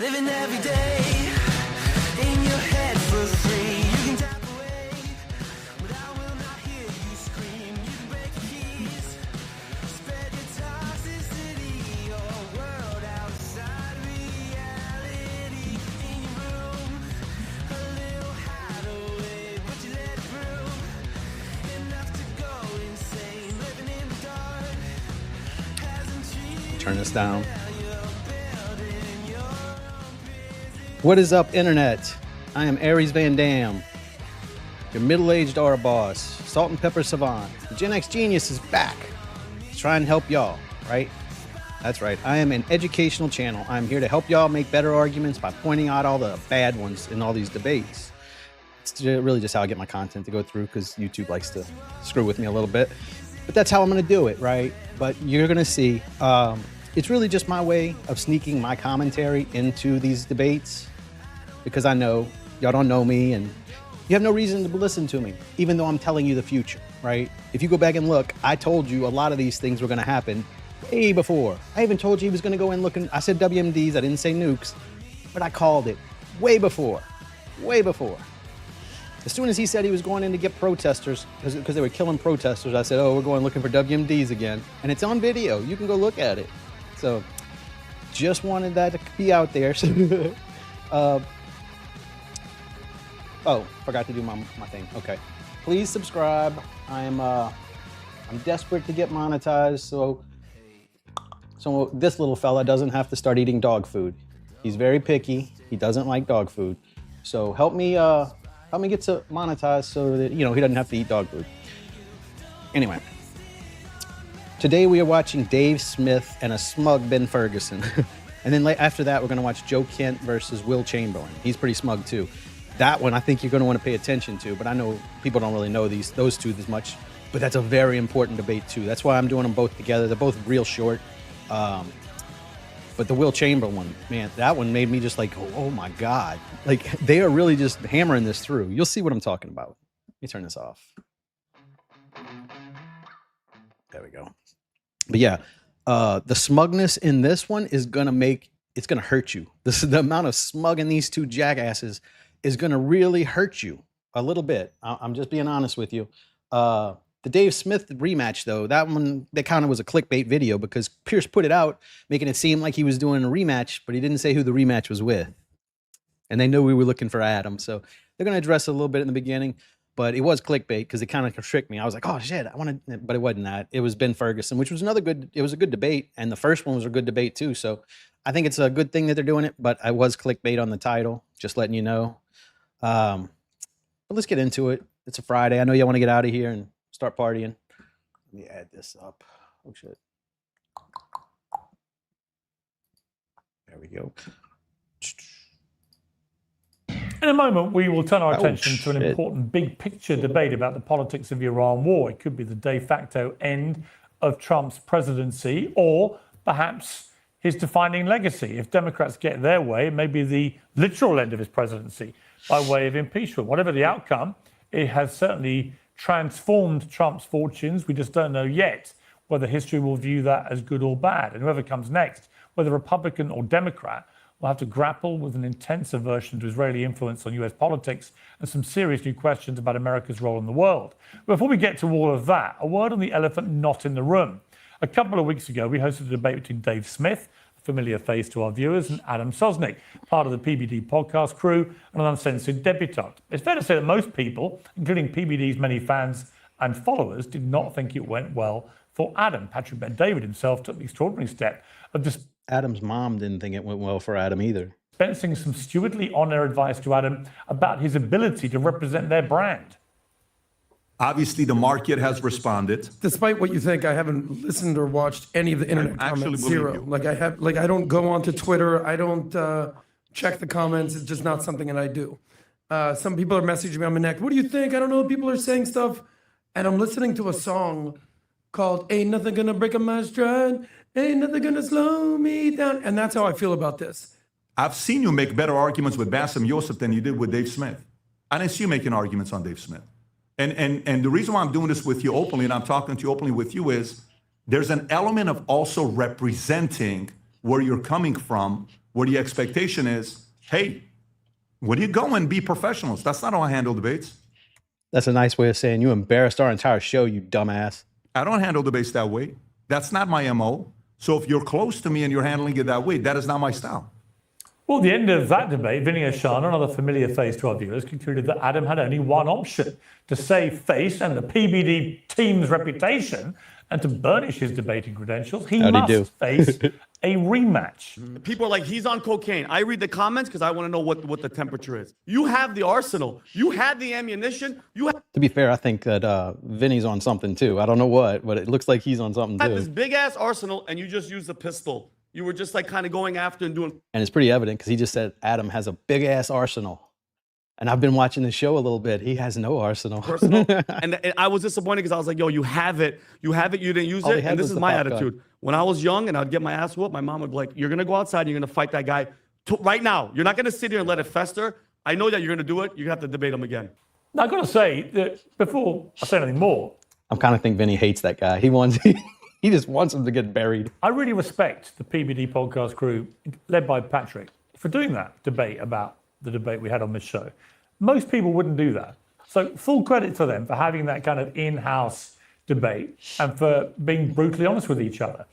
Living every day in your head for free. You can tap away, but I will not hear you scream. You can break the keys, spread your toxicity, your world outside reality. In your room, a little hideaway, but you let it through. Enough to go insane, living in the dark. Hasn't treated Turn this down. What is up, Internet? I am Aries Van Dam, your middle-aged aura boss, salt and pepper savant. The Gen X Genius is back to try and help y'all, right? That's right. I am an educational channel. I'm here to help y'all make better arguments by pointing out all the bad ones in all these debates. It's really just how I get my content to go through, because YouTube likes to screw with me a little bit. But that's how I'm going to do it, right? But you're going to see, it's really just my way of sneaking my commentary into these debates, because I know y'all don't know me and you have no reason to listen to me, even though I'm telling you the future, right? If you go back and look, I told you a lot of these things were going to happen way before. I even told you he was going to go in looking. I said WMDs, I didn't say nukes, but I called it way before, way before. As soon as he said he was going in to get protesters, because they were killing protesters, I said, oh, we're going looking for WMDs again. And it's on video. You can go look at it. So just wanted that to be out there. Oh, forgot to do my thing. Okay. Please subscribe. I'm desperate to get monetized, so this little fella doesn't have to start eating dog food. He's very picky. He doesn't like dog food. So help me get to monetize so that, he doesn't have to eat dog food. Anyway, today we are watching Dave Smith and a smug Ben Ferguson. And then after that, we're going to watch Joe Kent versus Will Chamberlain. He's pretty smug too. That one I think you're going to want to pay attention to, but I know people don't really know those two as much. But that's a very important debate too. That's why I'm doing them both together. They're both real short. But the Will Chamberlain one, man, that one made me just like, oh my God. Like, they are really just hammering this through. You'll see what I'm talking about. Let me turn this off. There we go. But yeah, the smugness in this one is going to hurt you. The amount of smug in these two jackasses is going to really hurt you a little bit. I'm just being honest with you. The Dave Smith rematch, though, that one, that kind of was a clickbait video, because Pierce put it out, making it seem like he was doing a rematch, but he didn't say who the rematch was with. And they knew we were looking for Adam. So they're going to address it a little bit in the beginning, but it was clickbait because it kind of tricked me. I was like, oh shit, but it wasn't that. It was Ben Ferguson, which was it was a good debate. And the first one was a good debate too. So I think it's a good thing that they're doing it, but I was clickbait on the title, just letting you know. But let's get into it. It's a Friday. I know y'all want to get out of here and start partying. Let me add this up. Oh shit. There we go. In a moment, we will turn our attention to an important big picture debate about the politics of the Iran war. It could be the de facto end of Trump's presidency, or perhaps his defining legacy. If Democrats get their way, it may be the literal end of his presidency by way of impeachment. Whatever the outcome, it has certainly transformed Trump's fortunes. We just don't know yet whether history will view that as good or bad. And whoever comes next, whether Republican or Democrat, will have to grapple with an intense aversion to Israeli influence on US politics and some serious new questions about America's role in the world. Before we get to all of that, a word on the elephant not in the room. A couple of weeks ago, we hosted a debate between Dave Smith, a familiar face to our viewers, and Adam Sosnick, part of the PBD podcast crew and an uncensored debutante. It's fair to say that most people, including PBD's many fans and followers, did not think it went well for Adam. Patrick Bet-David himself took the extraordinary step of Adam's mom didn't think it went well for Adam either. Dispensing some stewardly on-air advice to Adam about his ability to represent their brand. Obviously, the market has responded. Despite what you think, I haven't listened or watched any of the internet comments. Zero. I don't go onto Twitter. I don't check the comments. It's just not something that I do. Some people are messaging me on my neck. What do you think? I don't know. People are saying stuff, and I'm listening to a song called "Ain't Nothing Gonna Break My Stride, Ain't Nothing Gonna Slow Me Down," and that's how I feel about this. I've seen you make better arguments with Bassem Youssef than you did with Dave Smith. I didn't see you making arguments on Dave Smith. And the reason why I'm doing this with you openly, and I'm talking to you openly with you, is there's an element of also representing where you're coming from where the expectation is, hey, where do you go and be professionals? That's not how I handle debates. That's a nice way of saying you embarrassed our entire show, you dumbass. I don't handle debates that way. That's not my MO. So if you're close to me and you're handling it that way, that is not my style. Well, at the end of that debate, Vinny Oshana, another familiar face to our viewers, concluded that Adam had only one option: to save face and the PBD team's reputation, and to burnish his debating credentials, he must face a rematch. People are like, he's on cocaine. I read the comments because I want to know what the temperature is. You have the arsenal. You had the ammunition. To be fair, I think that Vinny's on something too. I don't know what, but it looks like he's on something had too. this big ass arsenal, and you just used a pistol. You were just like kind of going after and doing. And it's pretty evident because he just said Adam has a big ass arsenal. And I've been watching the show a little bit. He has no arsenal. Personal. and I was disappointed because I was like, yo, you have it. You have it. You didn't use it. And this is my attitude. Gun. When I was young and I'd get my ass whooped, my mom would be like, you're going to go outside and you're going to fight that guy right now. You're not going to sit here and let it fester. I know that you're going to do it. You're going to have to debate him again. Now, I've got to say that before I say anything more, I kind of think Vinny hates that guy. He just wants him to get buried. I really respect the PBD podcast crew, led by Patrick, for doing that debate about the debate we had on this show. Most people wouldn't do that. So full credit to them for having that kind of in-house debate and for being brutally honest with each other.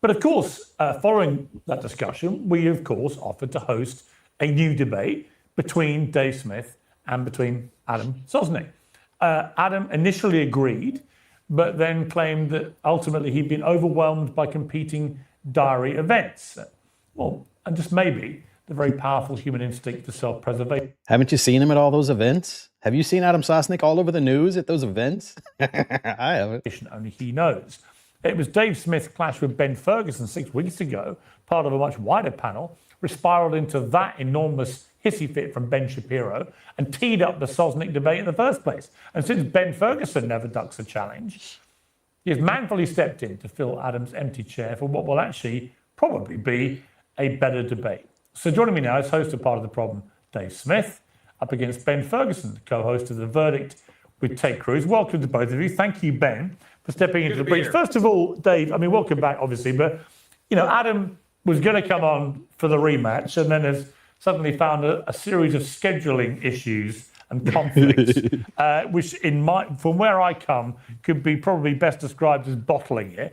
But of course, following that discussion, we of course offered to host a new debate between Dave Smith and between Adam Sosnick. Adam initially agreed, but then claimed that ultimately he'd been overwhelmed by competing diary events. Well, and just maybe the very powerful human instinct for self-preservation. Haven't you seen him at all those events? Have you seen Adam Sosnick all over the news at those events? I haven't. Only he knows. It was Dave Smith's clash with Ben Ferguson 6 weeks ago, part of a much wider panel, which spiraled into that enormous hissy fit from Ben Shapiro and teed up the Sosnick debate in the first place. And since Ben Ferguson never ducks a challenge, he has manfully stepped in to fill Adam's empty chair for what will actually probably be a better debate. So joining me now is host of Part of the Problem, Dave Smith, up against Ben Ferguson, co-host of The Verdict with Tate Cruz. Welcome to both of you. Thank you, Ben, for stepping into the breach. First of all, Dave, I mean, welcome back, obviously, but, you know, Adam was going to come on for the rematch and then has suddenly found a series of scheduling issues and conflicts, which from where I come, could be probably best described as bottling it.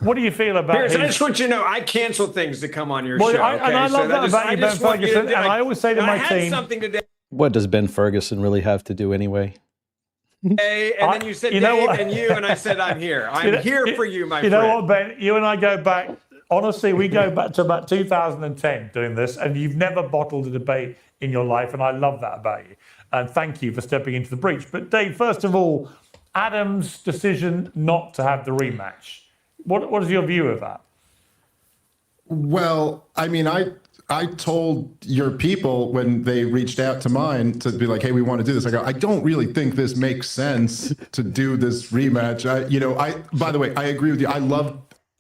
What do you feel about I just want you to know I cancel things to come on your show. And I love that about you, Ben Ferguson. And I always say to my team, something today. What does Ben Ferguson really have to do anyway? Hey, and then you said Dave and you, and I said I'm here. I'm here for you, my friend. You know what, Ben? You and I go back. Honestly, we go back to about 2010 doing this, and you've never bottled a debate in your life, and I love that about you. And thank you for stepping into the breach. But Dave, first of all, Adam's decision not to have the rematch. What is your view of that? Well, I mean, I told your people when they reached out to mine to be like, hey, we want to do this. I go, I don't really think this makes sense to do this rematch. By the way, I agree with you.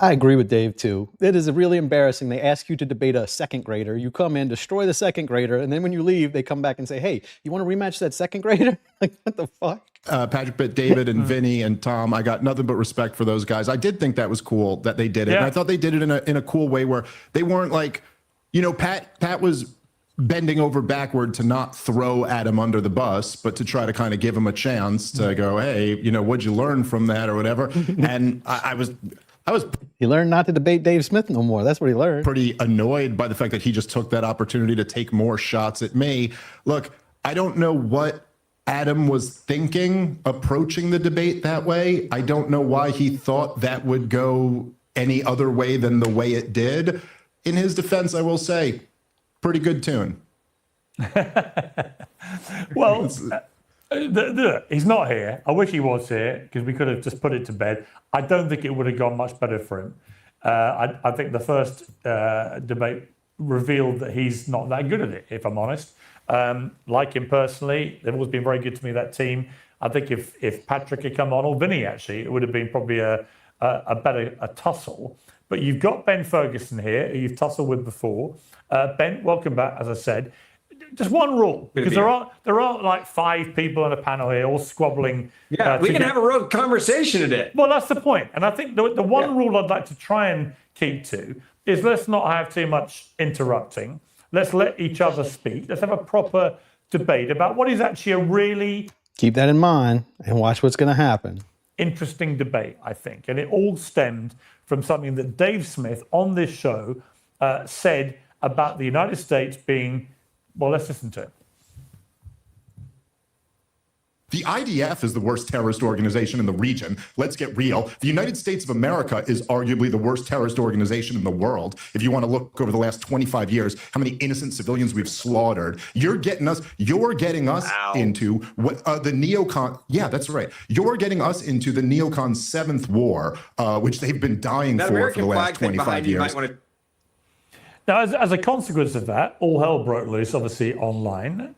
I agree with Dave, too. It is really embarrassing. They ask you to debate a second grader. You come in, destroy the second grader, and then when you leave, they come back and say, hey, you want to rematch that second grader? Like, what the fuck? Patrick, but David and Vinny and Tom, I got nothing but respect for those guys. I did think that was cool that they did it. Yeah. And I thought they did it in a cool way where they weren't like, Pat was bending over backward to not throw Adam under the bus, but to try to kind of give him a chance to go, hey, what'd you learn from that or whatever? And I was He learned not to debate Dave Smith no more. That's what he learned. Pretty annoyed by the fact that he just took that opportunity to take more shots at me. Look, I don't know what Adam was thinking approaching the debate that way. I don't know why he thought that would go any other way than the way it did. In his defense, I will say, pretty good tune. Well, he's not here. I wish he was here because we could have just put it to bed. I don't think it would have gone much better for him. I think the first debate revealed that he's not that good at it, if I'm honest. Like him personally, they've always been very good to me, that team. I think if Patrick had come on, or Vinny actually, it would have been probably a better tussle. But you've got Ben Ferguson here, who you've tussled with before. Ben, welcome back, as I said. just one rule, because there aren't like 5 people on a panel here all squabbling. Yeah, we can have a real conversation today. Well, that's the point. And I think the one rule I'd like to try and keep to is let's not have too much interrupting. Let's let each other speak. Let's have a proper debate about what is actually a really... Keep that in mind and watch what's going to happen. Interesting debate, I think. And it all stemmed from something that Dave Smith on this show said about the United States being... Well, let's listen to it. The IDF is the worst terrorist organization in the region. Let's get real. The United States of America is arguably the worst terrorist organization in the world. If you want to look over the last 25 years, how many innocent civilians we've slaughtered. You're getting us into what the neocon. Yeah, that's right. You're getting us into the neocon 7th war, which they've been dying for the last 25 years. Now, as a consequence of that, all hell broke loose, obviously, online.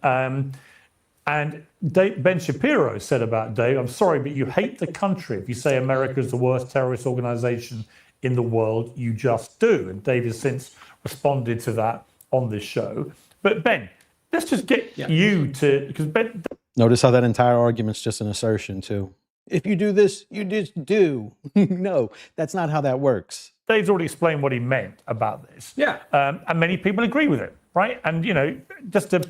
And Ben Shapiro said about Dave, I'm sorry, but you hate the country if you say America is the worst terrorist organization in the world. You just do. And Dave has since responded to that on this show. But Ben, let's just get you to... because Ben... Notice how that entire argument's just an assertion, too. If you do this, you just do. No, that's not how that works. Dave's already explained what he meant about this. Yeah. And many people agree with it, right? And, you know, just to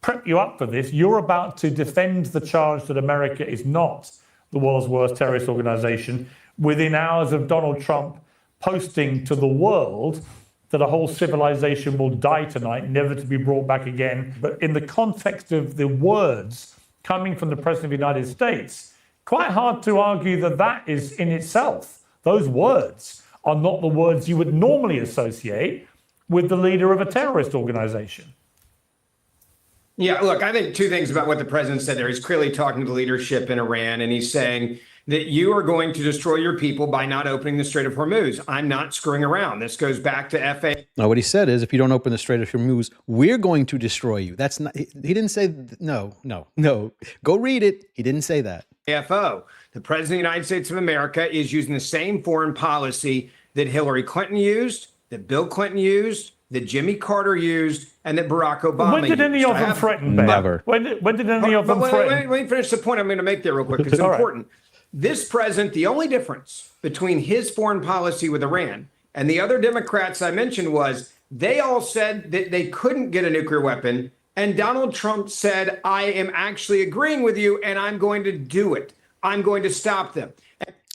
prep you up for this, you're about to defend the charge that America is not the world's worst terrorist organization within hours of Donald Trump posting to the world that a whole civilization will die tonight, never to be brought back again. But in the context of the words coming from the President of the United States, quite hard to argue that that is in itself, those words are not the words you would normally associate with the leader of a terrorist organization. Yeah, look, I think 2 things about what the president said there. He's clearly talking to the leadership in Iran, and he's saying that you are going to destroy your people by not opening the Strait of Hormuz. I'm not screwing around. This goes back to FA. No, what he said is, if you don't open the Strait of Hormuz, we're going to destroy you. That's not. He didn't say no. Go read it. He didn't say that. AFO. The president of the United States of America is using the same foreign policy that Hillary Clinton used, that Bill Clinton used, that Jimmy Carter used, and that Barack Obama used. When did any of them threaten, Ben? Never. When did any of them threaten? Let me finish the point I'm going to make there real quick, because it's important. This president, the only difference between his foreign policy with Iran and the other Democrats I mentioned was they all said that they couldn't get a nuclear weapon, and Donald Trump said, I am actually agreeing with you, and I'm going to do it. I'm going to stop them.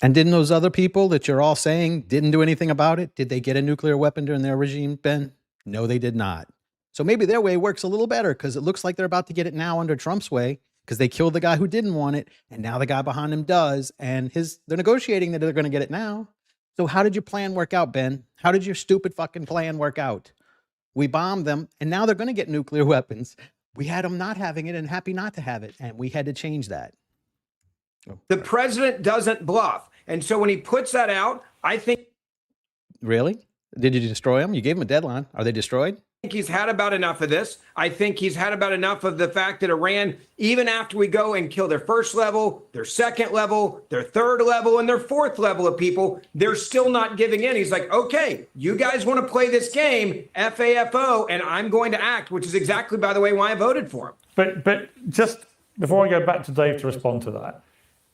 And didn't those other people that you're all saying didn't do anything about it? Did they get a nuclear weapon during their regime, Ben? No, they did not. So maybe their way works a little better, because it looks like they're about to get it now under Trump's way, because they killed the guy who didn't want it, and now the guy behind him does, and they're negotiating that they're going to get it now. So how did your plan work out, Ben? How did your stupid fucking plan work out? We bombed them, and now they're going to get nuclear weapons. We had them not having it and happy not to have it, and we had to change that. The president doesn't bluff. And so when he puts that out, I think... Really? Did you destroy them? You gave them a deadline. Are they destroyed? I think he's had about enough of this. I think he's had about enough of the fact that Iran, even after we go and kill their first level, their second level, their third level, and their fourth level of people, they're still not giving in. He's like, okay, you guys want to play this game, FAFO, and I'm going to act, which is exactly, by the way, why I voted for him. But just before I go back to Dave to respond to that,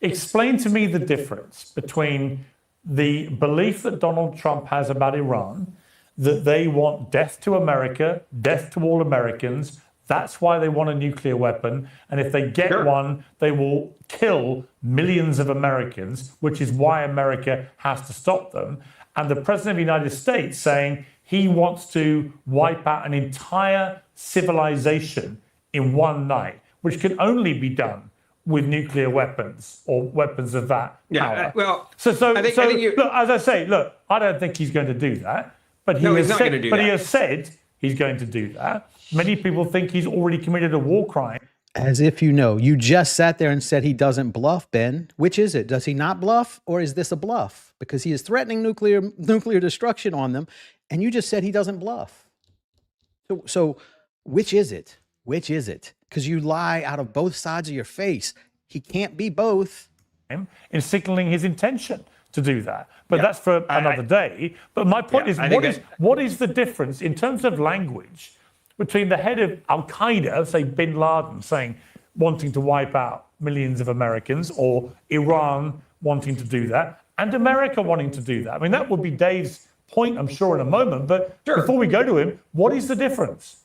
explain to me the difference between the belief that Donald Trump has about Iran, that they want death to America, death to all Americans. That's why they want a nuclear weapon. And if they get one, they will kill millions of Americans, which is why America has to stop them. And the president of the United States saying he wants to wipe out an entire civilization in one night, which can only be done with nuclear weapons or weapons of that power. Well, so look, as I say, look, I don't think he's going to do that. But he has said he's going to do that. Many people think he's already committed a war crime. As if you know. You just sat there and said he doesn't bluff, Ben. Which is it? Does he not bluff, or is this a bluff? Because he is threatening nuclear destruction on them, and you just said he doesn't bluff. So which is it? Which is it? Because you lie out of both sides of your face. He can't be both. In signaling his intention to do that. But that's for another day. But my point is, what is the difference in terms of language between the head of Al Qaeda, say bin Laden, saying wanting to wipe out millions of Americans, or Iran wanting to do that, and America wanting to do that. I mean, that would be Dave's point, I'm sure, in a moment. But before we go to him, what is the difference?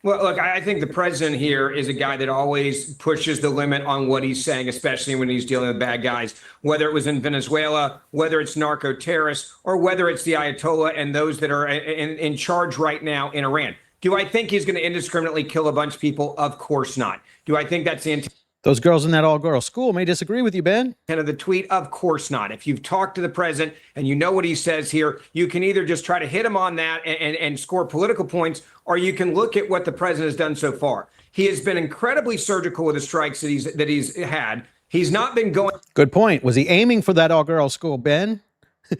Well, look, I think the president here is a guy that always pushes the limit on what he's saying, especially when he's dealing with bad guys, whether it was in Venezuela, whether it's narco terrorists, or whether it's the Ayatollah and those that are in charge right now in Iran. Do I think he's going to indiscriminately kill a bunch of people? Of course not. Do I think that's the intent? Those girls in that all-girl school may disagree with you, Ben. Of the tweet? Of course not. If you've talked to the president and you know what he says here, you can either just try to hit him on that and score political points, or you can look at what the president has done so far. He has been incredibly surgical with the strikes that he's had. He's not been going. Good point. Was he aiming for that all-girl school, Ben?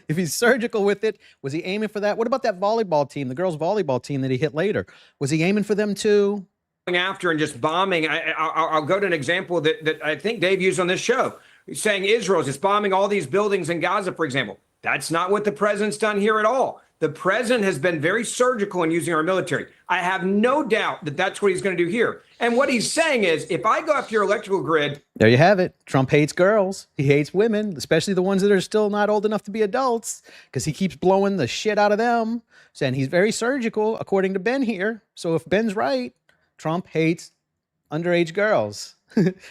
If he's surgical with it, was he aiming for that? What about that volleyball team, the girls' volleyball team that he hit later? Was he aiming for them too? After and just bombing. I'll go to an example that I think Dave used on this show. He's saying Israel's just bombing all these buildings in Gaza, for example. That's not what the president's done here at all. The president has been very surgical in using our military. I have no doubt that that's what he's going to do here. And what he's saying is, if I go after your electrical grid. There you have it. Trump hates girls. He hates women, especially the ones that are still not old enough to be adults, because he keeps blowing the shit out of them. And he's very surgical, according to Ben here. So if Ben's right, Trump hates underage girls.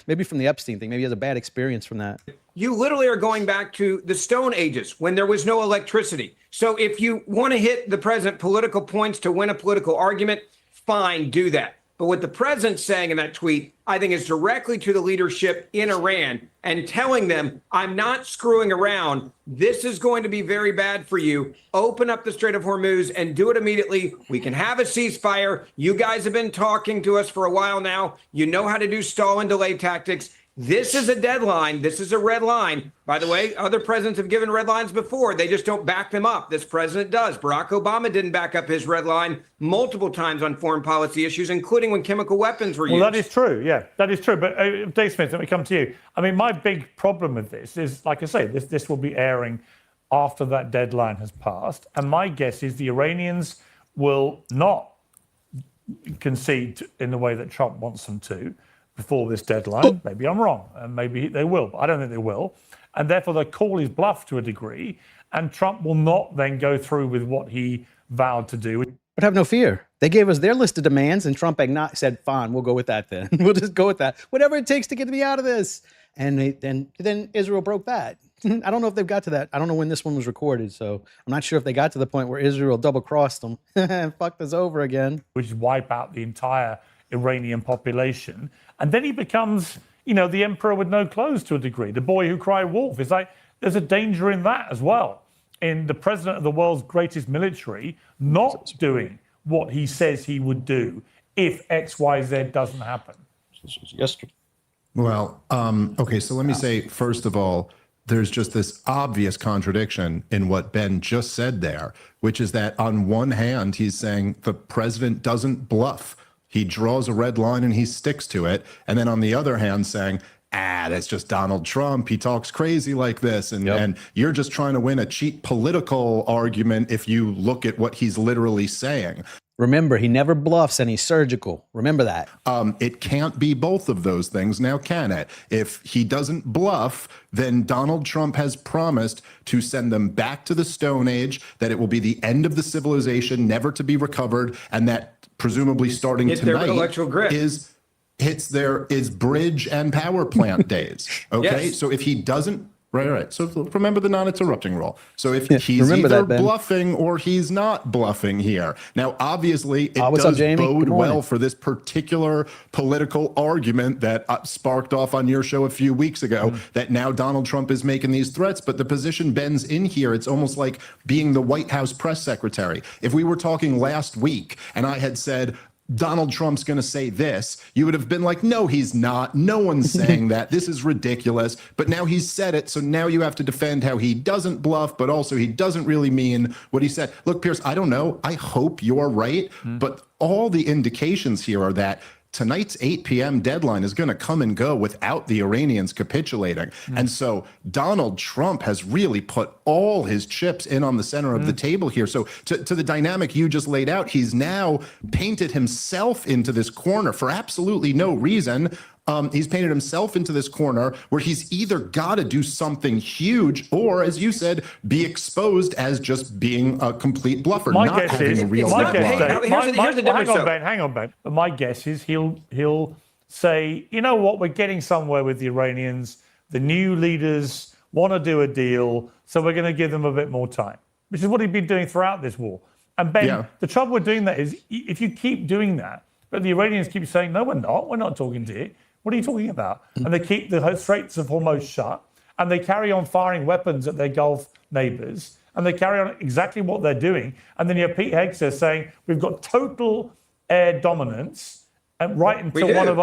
Maybe from the Epstein thing. Maybe he has a bad experience from that. You literally are going back to the Stone Ages when there was no electricity. So if you want to hit the president political points to win a political argument, fine, do that. But what the president's saying in that tweet, I think, is directly to the leadership in Iran and telling them, I'm not screwing around. This is going to be very bad for you. Open up the Strait of Hormuz and do it immediately. We can have a ceasefire. You guys have been talking to us for a while now. You know how to do stall and delay tactics. This is a deadline. This is a red line. By the way, other presidents have given red lines before. They just don't back them up. This president does. Barack Obama didn't back up his red line multiple times on foreign policy issues, including when chemical weapons were used. Well, that is true. Yeah, that is true. But Dave Smith, let me come to you. I mean, my big problem with this is, like I say, this will be airing after that deadline has passed. And my guess is the Iranians will not concede in the way that Trump wants them to before this deadline. Maybe I'm wrong, and maybe they will, but I don't think they will. And therefore, they call his bluff to a degree, and Trump will not then go through with what he vowed to do. But have no fear. They gave us their list of demands, and Trump said, fine, we'll go with that then. We'll just go with that. Whatever it takes to get me out of this. And then Israel broke that. I don't know if they've got to that. I don't know when this one was recorded, so I'm not sure if they got to the point where Israel double-crossed them and fucked us over again. Which is wipe out the entire Iranian population. And then he becomes, the emperor with no clothes to a degree, the boy who cried wolf. It's like there's a danger in that as well, in the president of the world's greatest military not doing what he says he would do if X, Y, Z doesn't happen. Well, okay, so let me say, first of all, there's just this obvious contradiction in what Ben just said there, which is that on one hand, he's saying the president doesn't bluff. He draws a red line and he sticks to it. And then on the other hand, saying, that's just Donald Trump. He talks crazy like this. And you're just trying to win a cheap political argument if you look at what he's literally saying. Remember, he never bluffs and he's surgical. Remember that. It can't be both of those things now, can it? If he doesn't bluff, then Donald Trump has promised to send them back to the Stone Age, that it will be the end of the civilization, never to be recovered, and that presumably starting tonight hits their bridge and power plant days. Okay, Yes. So if he doesn't, right. So remember the non-interrupting rule. So if he's remember either that, Ben. bluffing or he's not bluffing here. Now, obviously, it what's does up, Jamie? bode Good morning. well for this particular political argument that sparked off on your show a few weeks ago, that now Donald Trump is making these threats. But the position Ben's in here, it's almost like being the White House press secretary. If we were talking last week and I had said, Donald Trump's going to say this, you would have been like, no, he's not. No one's saying that. This is ridiculous. But now he's said it. So now you have to defend how he doesn't bluff, but also he doesn't really mean what he said. Look, Pierce, I don't know. I hope you're right. But all the indications here are that tonight's 8 p.m. deadline is going to come and go without the Iranians capitulating. And so Donald Trump has really put all his chips in on the center of the table here. So to the dynamic you just laid out, he's now painted himself into this corner for absolutely no reason. He's painted himself into this corner where he's either got to do something huge or, as you said, be exposed as just being a complete bluffer, My not guess having is, a real my guess, deadline. Dave, Here's the difference, though. hang on, Ben. But my guess is he'll say, you know what, we're getting somewhere with the Iranians. The new leaders want to do a deal, so we're going to give them a bit more time, which is what he's been doing throughout this war. And Ben, the trouble with doing that is if you keep doing that, but the Iranians keep saying, no, we're not talking to you. What are you talking about? And they keep the Straits of Hormuz shut, and they carry on firing weapons at their Gulf neighbors, and they carry on exactly what they're doing. And then you have Pete Hegseth saying, we've got total air dominance, and right until one of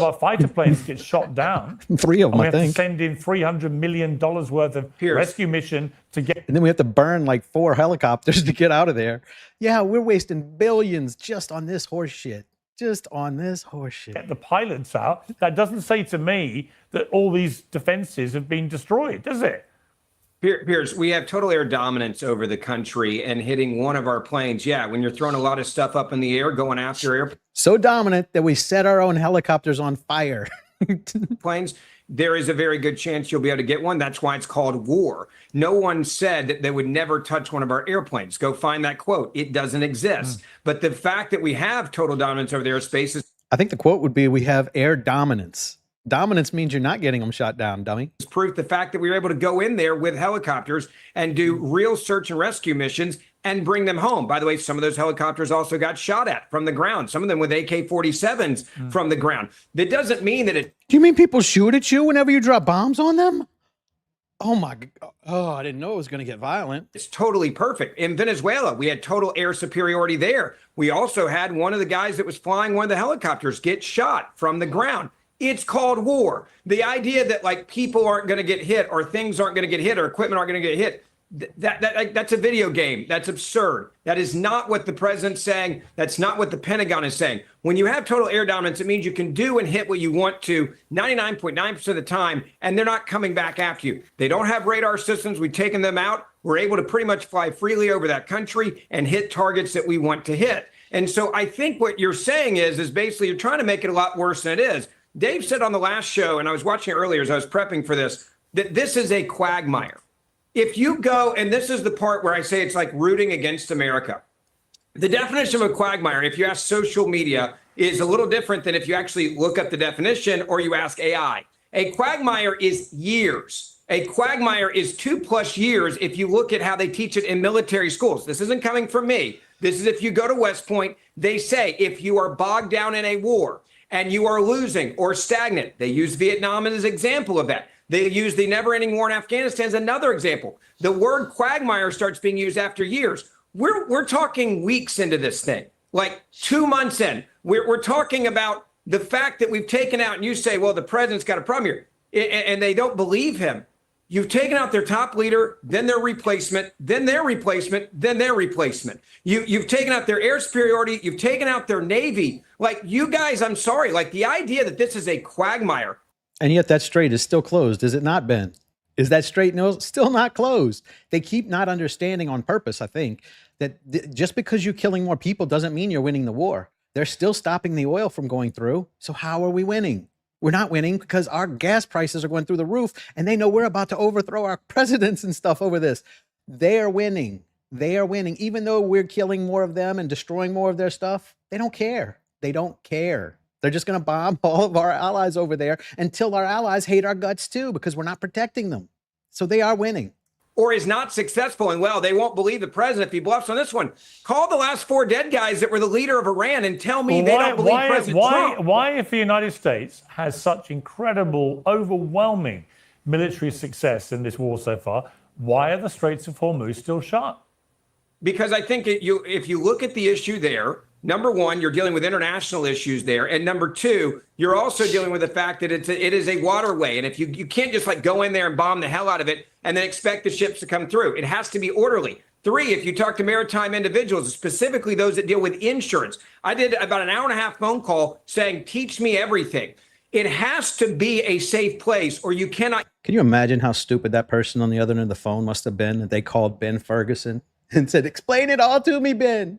our fighter planes gets shot down. 3 of them, and we I have think. to send in $300 million worth of rescue mission to get. And then we have to burn like 4 helicopters to get out of there. Yeah, we're wasting billions just on this horse shit. Just on this horseshit. Get the pilots out. That doesn't say to me that all these defenses have been destroyed, does it? Piers, we have total air dominance over the country and hitting one of our planes. Yeah, when you're throwing a lot of stuff up in the air, going after airplanes. So dominant that we set our own helicopters on fire. Planes, there is a very good chance you'll be able to get one. That's why it's called war. No one said that they would never touch one of our airplanes. Go find that quote. It doesn't exist. But the fact that we have total dominance over the airspace is I think the quote would be, we have air dominance. Dominance means you're not getting them shot down, dummy. proof. The fact that we were able to go in there with helicopters and do real search and rescue missions and bring them home. By the way, some of those helicopters also got shot at from the ground, some of them with AK-47s from the ground. That doesn't mean that it... Do you mean people shoot at you whenever you drop bombs on them? Oh my God. Oh, I didn't know it was going to get violent. It's totally perfect. In Venezuela, we had total air superiority there. We also had one of the guys that was flying one of the helicopters get shot from the ground. It's called war. The idea that like people aren't going to get hit or things aren't going to get hit or equipment aren't going to get hit, that's a video game. That's absurd. That is not what the president's saying. That's not what the Pentagon is saying. When you have total air dominance, it means you can do and hit what you want to 99.9% of the time, and they're not coming back after you. They don't have radar systems. We've taken them out. We're able to pretty much fly freely over that country and hit targets that we want to hit. And so I think what you're saying is basically you're trying to make it a lot worse than it is. Dave said on the last show, and I was watching it earlier as I was prepping for this, that this is a quagmire. If you go, and this is the part where I say it's like rooting against America. The definition of a quagmire, if you ask social media, is a little different than if you actually look up the definition or you ask AI. A quagmire is years. A quagmire is 2+ years if you look at how they teach it in military schools. This isn't coming from me. This is if you go to West Point, they say if you are bogged down in a war and you are losing or stagnant, they use Vietnam as an example of that. They use the never-ending war in Afghanistan as another example. The word quagmire starts being used after years. We're talking weeks into this thing, like 2 months in. We're talking about the fact that we've taken out, and you say, well, the president's got a problem here, and they don't believe him. You've taken out their top leader, then their replacement, then their replacement, then their replacement. You've taken out their air superiority. You've taken out their Navy. Like, you guys, I'm sorry, like the idea that this is a quagmire. And yet that strait is still closed, is it not, Ben? Is that strait still not closed? They keep not understanding on purpose, I think, that just because you're killing more people doesn't mean you're winning the war. They're still stopping the oil from going through. So how are we winning? We're not winning because our gas prices are going through the roof, and they know we're about to overthrow our presidents and stuff over this. They are winning. They are winning. Even though we're killing more of them and destroying more of their stuff, they don't care. They don't care. They're just going to bomb all of our allies over there until our allies hate our guts too, because we're not protecting them. So they are winning. Or is not successful, and well, they won't believe the president if he bluffs on this one. Call the last 4 dead guys that were the leader of Iran and tell me they don't believe President Trump. Why, if the United States has such incredible, overwhelming military success in this war so far, why are the Straits of Hormuz still shut? Because I think if you look at the issue there, number one, you're dealing with international issues there. And number two, you're also dealing with the fact that it is a waterway. And if you can't just like go in there and bomb the hell out of it and then expect the ships to come through. It has to be orderly. 3, if you talk to maritime individuals, specifically those that deal with insurance, I did about an hour and a half phone call saying, teach me everything. It has to be a safe place or you cannot. Can you imagine how stupid that person on the other end of the phone must have been that they called Ben Ferguson and said, explain it all to me, Ben?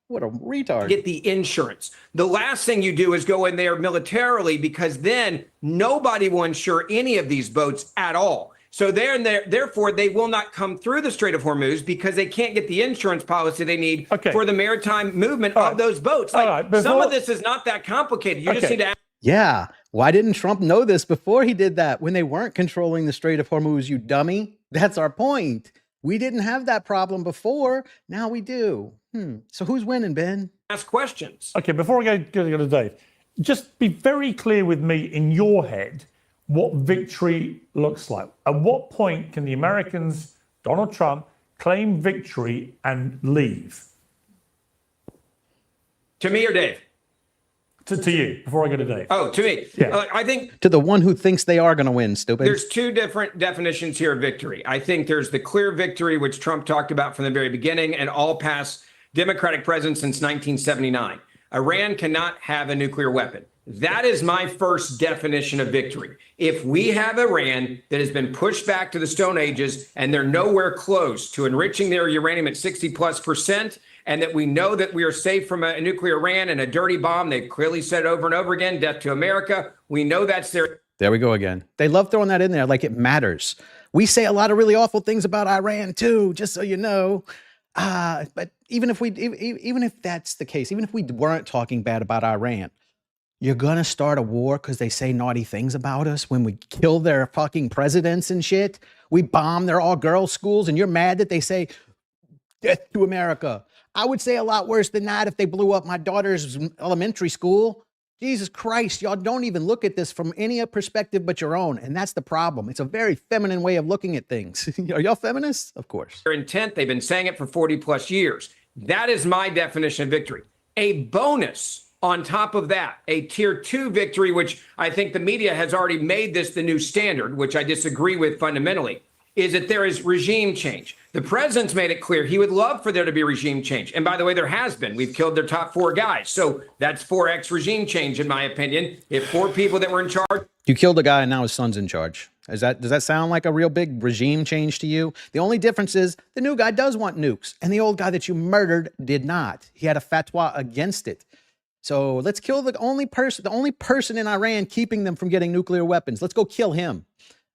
What a retard. Get the insurance. The last thing you do is go in there militarily, because then nobody will insure any of these boats at all. So therefore, they will not come through the Strait of Hormuz because they can't get the insurance policy they need for the maritime movement of those boats. Like, some of this is not that complicated. You just need to. Yeah. Why didn't Trump know this before he did that when they weren't controlling the Strait of Hormuz, you dummy? That's our point. We didn't have that problem before. Now we do. So who's winning, Ben? Ask questions. Okay, before I go to Dave, just be very clear with me in your head what victory looks like. At what point can the Americans, Donald Trump, claim victory and leave? To me or Dave? To you, before I go to Dave. Oh, to me. Yeah. I think to the one who thinks they are going to win, stupid. There's two different definitions here of victory. I think there's the clear victory, which Trump talked about from the very beginning, and all past Democratic presidents since 1979. Iran cannot have a nuclear weapon. That is my first definition of victory. If we have Iran that has been pushed back to the Stone Ages and they're nowhere close to enriching their uranium at 60+%, and that we know that we are safe from a nuclear Iran and a dirty bomb, they've clearly said over and over again, death to America. We know that's their. There we go again. They love throwing that in there like it matters. We say a lot of really awful things about Iran too, just so you know. But even if that's the case, even if we weren't talking bad about Iran, you're going to start a war because they say naughty things about us when we kill their fucking presidents and shit. We bomb their all-girls schools and you're mad that they say death to America. I would say a lot worse than that if they blew up my daughter's elementary school. Jesus Christ, y'all don't even look at this from any perspective but your own. And that's the problem. It's a very feminine way of looking at things. Are y'all feminists? Of course. Their intent, they've been saying it for 40+ years. That is my definition of victory. A bonus on top of that, a tier 2 victory, which I think the media has already made this the new standard, which I disagree with fundamentally, is that there is regime change. The president's made it clear he would love for there to be regime change. And by the way, there has been. We've killed their top 4 guys. So that's 4x regime change, in my opinion. If 4 people that were in charge. You killed a guy and now his son's in charge. Does that sound like a real big regime change to you? The only difference is the new guy does want nukes and the old guy that you murdered did not. He had a fatwa against it. So let's kill the only person in Iran keeping them from getting nuclear weapons. Let's go kill him.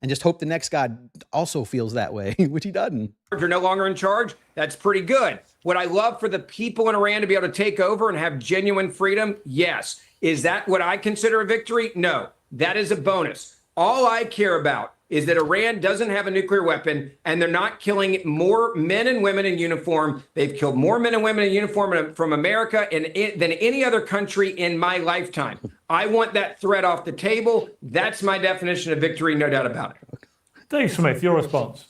And just hope the next guy also feels that way, which he doesn't. Are no longer in charge. That's pretty good. Would I love for the people in Iran to be able to take over and have genuine freedom? Yes. Is that what I consider a victory? No. That is a bonus. All I care about is that Iran doesn't have a nuclear weapon and they're not killing more men and women in uniform. They've killed more men and women in uniform from America than any other country in my lifetime. I want that threat off the table. That's my definition of victory, no doubt about it. Dave Smith, your response.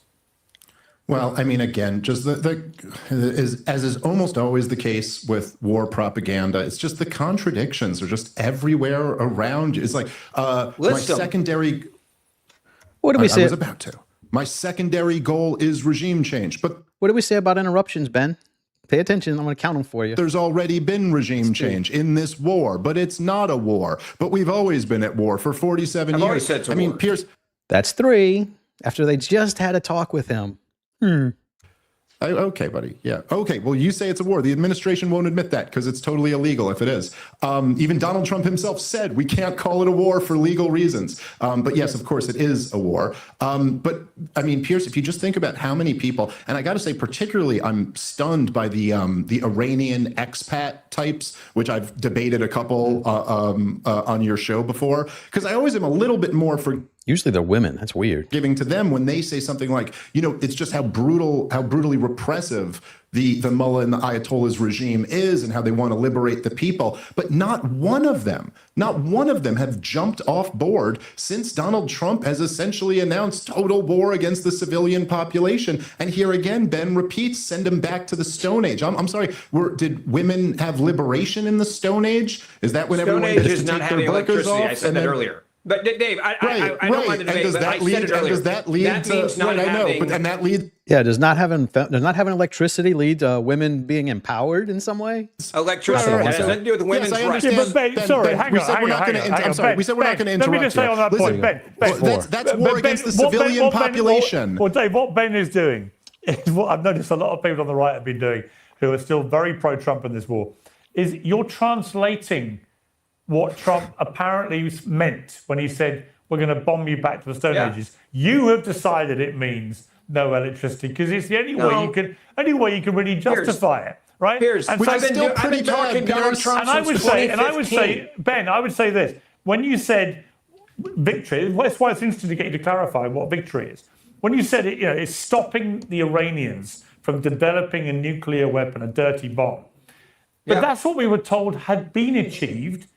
Well, I mean, again, just as is almost always the case with war propaganda, it's just the contradictions are just everywhere around you. It's like my secondary. What do we say? I was about to. My secondary goal is regime change, but what do we say about interruptions, Ben? Pay attention. I'm going to count them for you. There's already been regime change in this war, but it's not a war. But we've always been at war for 47 years. Always said it's a war. Pierce. That's 3 after they just had a talk with him. Okay, buddy. Yeah. Okay. Well, you say it's a war. The administration won't admit that because it's totally illegal if it is. Even Donald Trump himself said we can't call it a war for legal reasons. But yes, of course, it is a war. But I mean, Pierce, if you just think about how many people, and I got to say, particularly, I'm stunned by the Iranian expat types, which I've debated a couple on your show before, because I always am a little bit more for. Usually they're women. That's weird. Giving to them when they say something like, it's just how brutally repressive the mullah and the Ayatollah's regime is and how they want to liberate the people. But not one of them have jumped off board since Donald Trump has essentially announced total war against the civilian population. And here again, Ben repeats, send them back to the Stone Age. I'm sorry, did women have liberation in the Stone Age? Is that when Stone everyone Age gets is to not take their having burqas electricity. off? I said that earlier. But Dave, I don't mind the debate, but I said it earlier. Does that lead that to? means not Right, I know, having, and that leads. Yeah, does not having electricity lead to women being empowered in some way? electricity. Right. That has nothing to do with women's Yes, I rights. understand. Ben, sorry, hang we on, said hang we're on, not going hang to. on, I'm sorry. Ben, We said we're not going to let me interrupt just say you. on that Listen, point, Ben. That's war against the civilian population. Well, Dave, what Ben is doing is what I've noticed a lot of people on the right have been doing, who are still very pro-Trump in this war, is you're translating what Trump apparently meant when he said, we're going to bomb you back to the Stone Ages. You have decided it means no electricity because it's the only way you can really justify it, right? Piers, and which so, I've been talking Donald Trump and I would since say, Ben, I would say this: when you said victory, that's why it's interesting to get you to clarify what victory is. When you said it, it's stopping the Iranians from developing a nuclear weapon, a dirty bomb. But that's what we were told had been achieved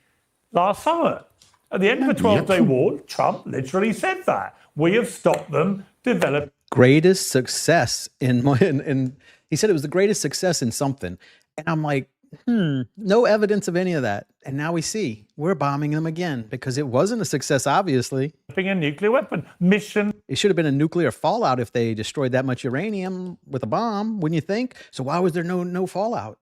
last summer. At the end of the 12-day war, Trump literally said that. We have stopped them developing. Greatest success in he said it was the greatest success in something. And I'm like, no evidence of any of that. And now we see we're bombing them again because it wasn't a success, obviously. A nuclear weapon mission. It should have been a nuclear fallout if they destroyed that much uranium with a bomb, wouldn't you think? So why was there no fallout?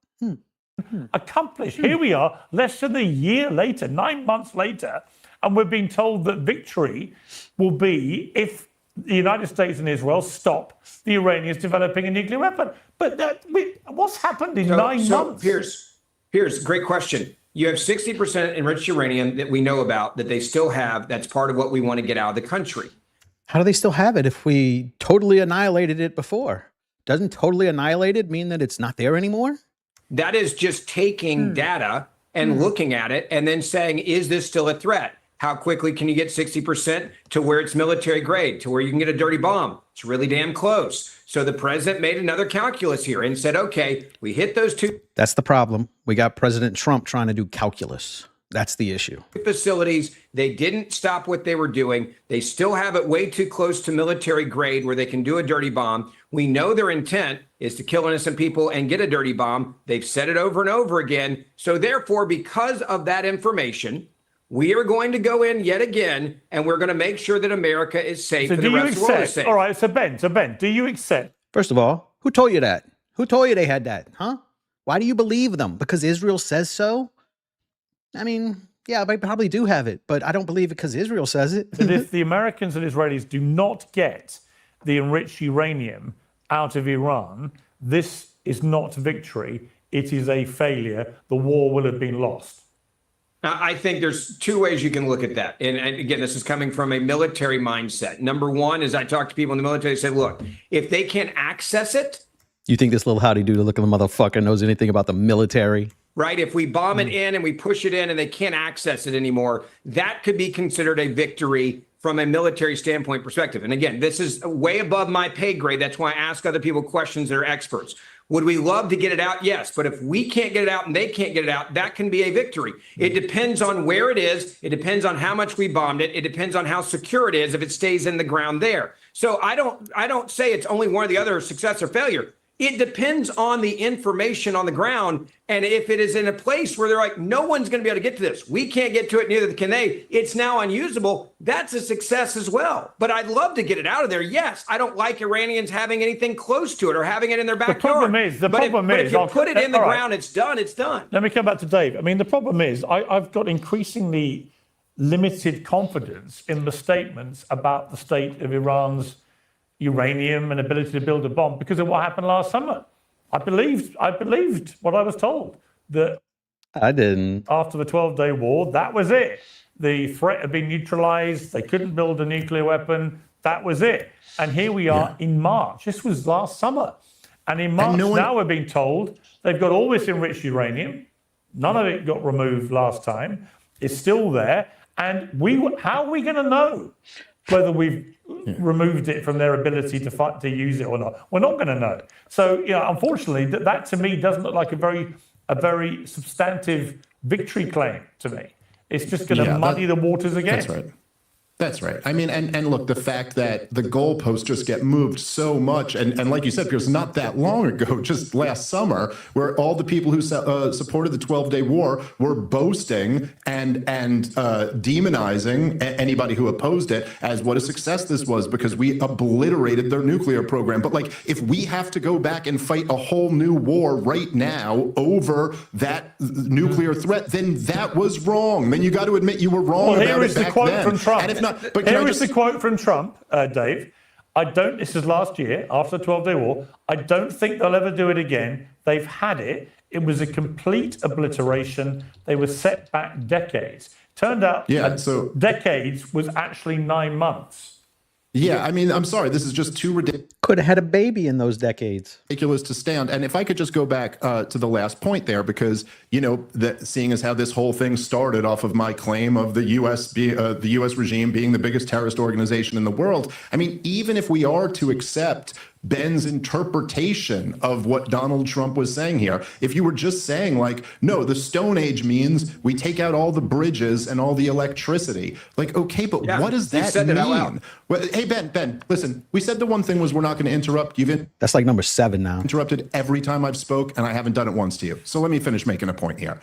Accomplished. Here we are, less than a year later, 9 months later, and we're being told that victory will be if the United States and Israel stop the Iranians developing a nuclear weapon. But what's happened in 9 months? Here's great question. You have 60% enriched uranium that we know about that they still have. That's part of what we want to get out of the country. How do they still have it if we totally annihilated it before? Doesn't totally annihilated mean that it's not there anymore? That is just taking data and looking at it and then saying, is this still a threat? How quickly can you get 60% to where it's military grade, to where you can get a dirty bomb? It's really damn close. So the president made another calculus here and said, okay, we hit those two. That's the problem. We got President Trump trying to do calculus. That's the issue. Facilities, they didn't stop what they were doing. They still have it way too close to military grade where they can do a dirty bomb. We know their intent is to kill innocent people and get a dirty bomb. They've said it over and over again. So therefore, because of that information, we are going to go in yet again, and we're going to make sure that America is safe and the rest of the world is safe. All right, so Ben, do you accept? First of all, who told you that? Who told you they had that, huh? Why do you believe them? Because Israel says so? I mean, yeah, they probably do have it, but I don't believe it because Israel says it. That if the Americans and Israelis do not get the enriched uranium out of Iran, this is not victory. It is a failure. The war will have been lost. Now, I think there's two ways you can look at that. And again, this is coming from a military mindset. Number one is I talk to people in the military, they say, look, if they can't access it. You think this little howdy-doodle looking motherfucker knows anything about the military? Right? If we bomb it in and we push it in and they can't access it anymore, that could be considered a victory from a military standpoint perspective. And again, this is way above my pay grade. That's why I ask other people questions that are experts. Would we love to get it out? Yes. But if we can't get it out and they can't get it out, that can be a victory. It depends on where it is. It depends on how much we bombed it. It depends on how secure it is if it stays in the ground there. So I don't say it's only one or the other, success or failure. It depends on the information on the ground. And if it is in a place where they're like, no one's going to be able to get to this, we can't get to it, neither can they, it's now unusable, that's a success as well. But I'd love to get it out of there. Yes, I don't like Iranians having anything close to it or having it in their backyard. The problem is, if you put it in the ground, it's done, it's done. Let me come back to Dave. I mean, the problem is I've got increasingly limited confidence in the statements about the state of Iran's uranium and ability to build a bomb because of what happened last summer. I believed what I was told, that I didn't. After the 12-day war, that was it. The threat had been neutralized. They couldn't build a nuclear weapon. That was it. And here we are in March. This was last summer. And in March now we're being told they've got all this enriched uranium. None of it got removed last time. It's still there. And how are we going to know whether we've removed it from their ability to use it or not? We're not going to know. So, unfortunately, that to me doesn't look like a very substantive victory claim to me. It's just going to muddy the waters again. That's right. That's right. I mean, and look, the fact that the goalposts just get moved so much, and like you said, Pierce, not that long ago, just last summer, where all the people who supported the 12-day war were boasting and demonizing anybody who opposed it as what a success this was because we obliterated their nuclear program. But like, if we have to go back and fight a whole new war right now over that nuclear threat, then that was wrong. Then you got to admit you were wrong. Well, about here it is the back quote then. from Trump. And if not, but here is the quote from Trump, Dave. This is last year, after the 12-day war. I don't think they'll ever do it again. They've had it. It was a complete obliteration. They were set back decades. Turned out decades was actually 9 months. Yeah, I mean, I'm sorry. This is just too ridiculous. Could have had a baby in those decades. Ridiculous to stand. And if I could just go back to the last point there, because, you know, seeing as how this whole thing started off of my claim of the U.S. Regime being the biggest terrorist organization in the world, I mean, even if we are to accept Ben's interpretation of what Donald Trump was saying here, if you were just saying like, no, the Stone Age means we take out all the bridges and all the electricity, like, okay, but what does that mean? Well, hey, Ben, listen, we said the one thing was we're not going to interrupt. That's like number 7 now. Interrupted every time I've spoke, and I haven't done it once to you. So let me finish making a point here.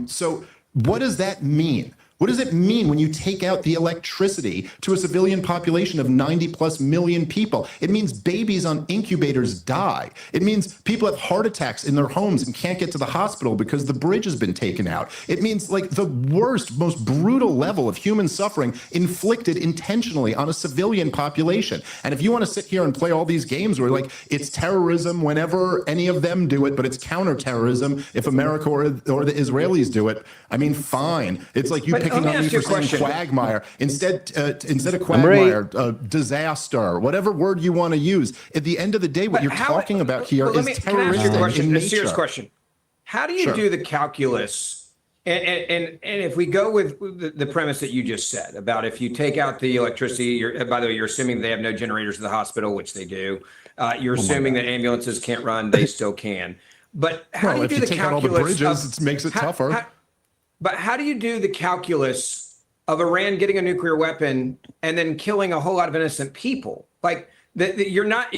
So what does that mean? What does it mean when you take out the electricity to a civilian population of 90+ million people? It means babies on incubators die. It means people have heart attacks in their homes and can't get to the hospital because the bridge has been taken out. It means like the worst, most brutal level of human suffering inflicted intentionally on a civilian population. And if you want to sit here and play all these games where like it's terrorism whenever any of them do it, but it's counterterrorism if America or the Israelis do it, I mean, fine. It's like you picking on me for saying quagmire. Instead of quagmire, disaster, whatever word you want to use. At the end of the day, what you're talking about here is terroristic in nature. A serious question. How do you do the calculus? And if we go with the premise that you just said about if you take out the electricity, by the way, you're assuming they have no generators in the hospital, which they do. You're assuming that ambulances can't run, they still can. But how do you do the calculus? If you take out all the bridges, it makes it tougher. But how do you do the calculus of Iran getting a nuclear weapon and then killing a whole lot of innocent people? Like you're not.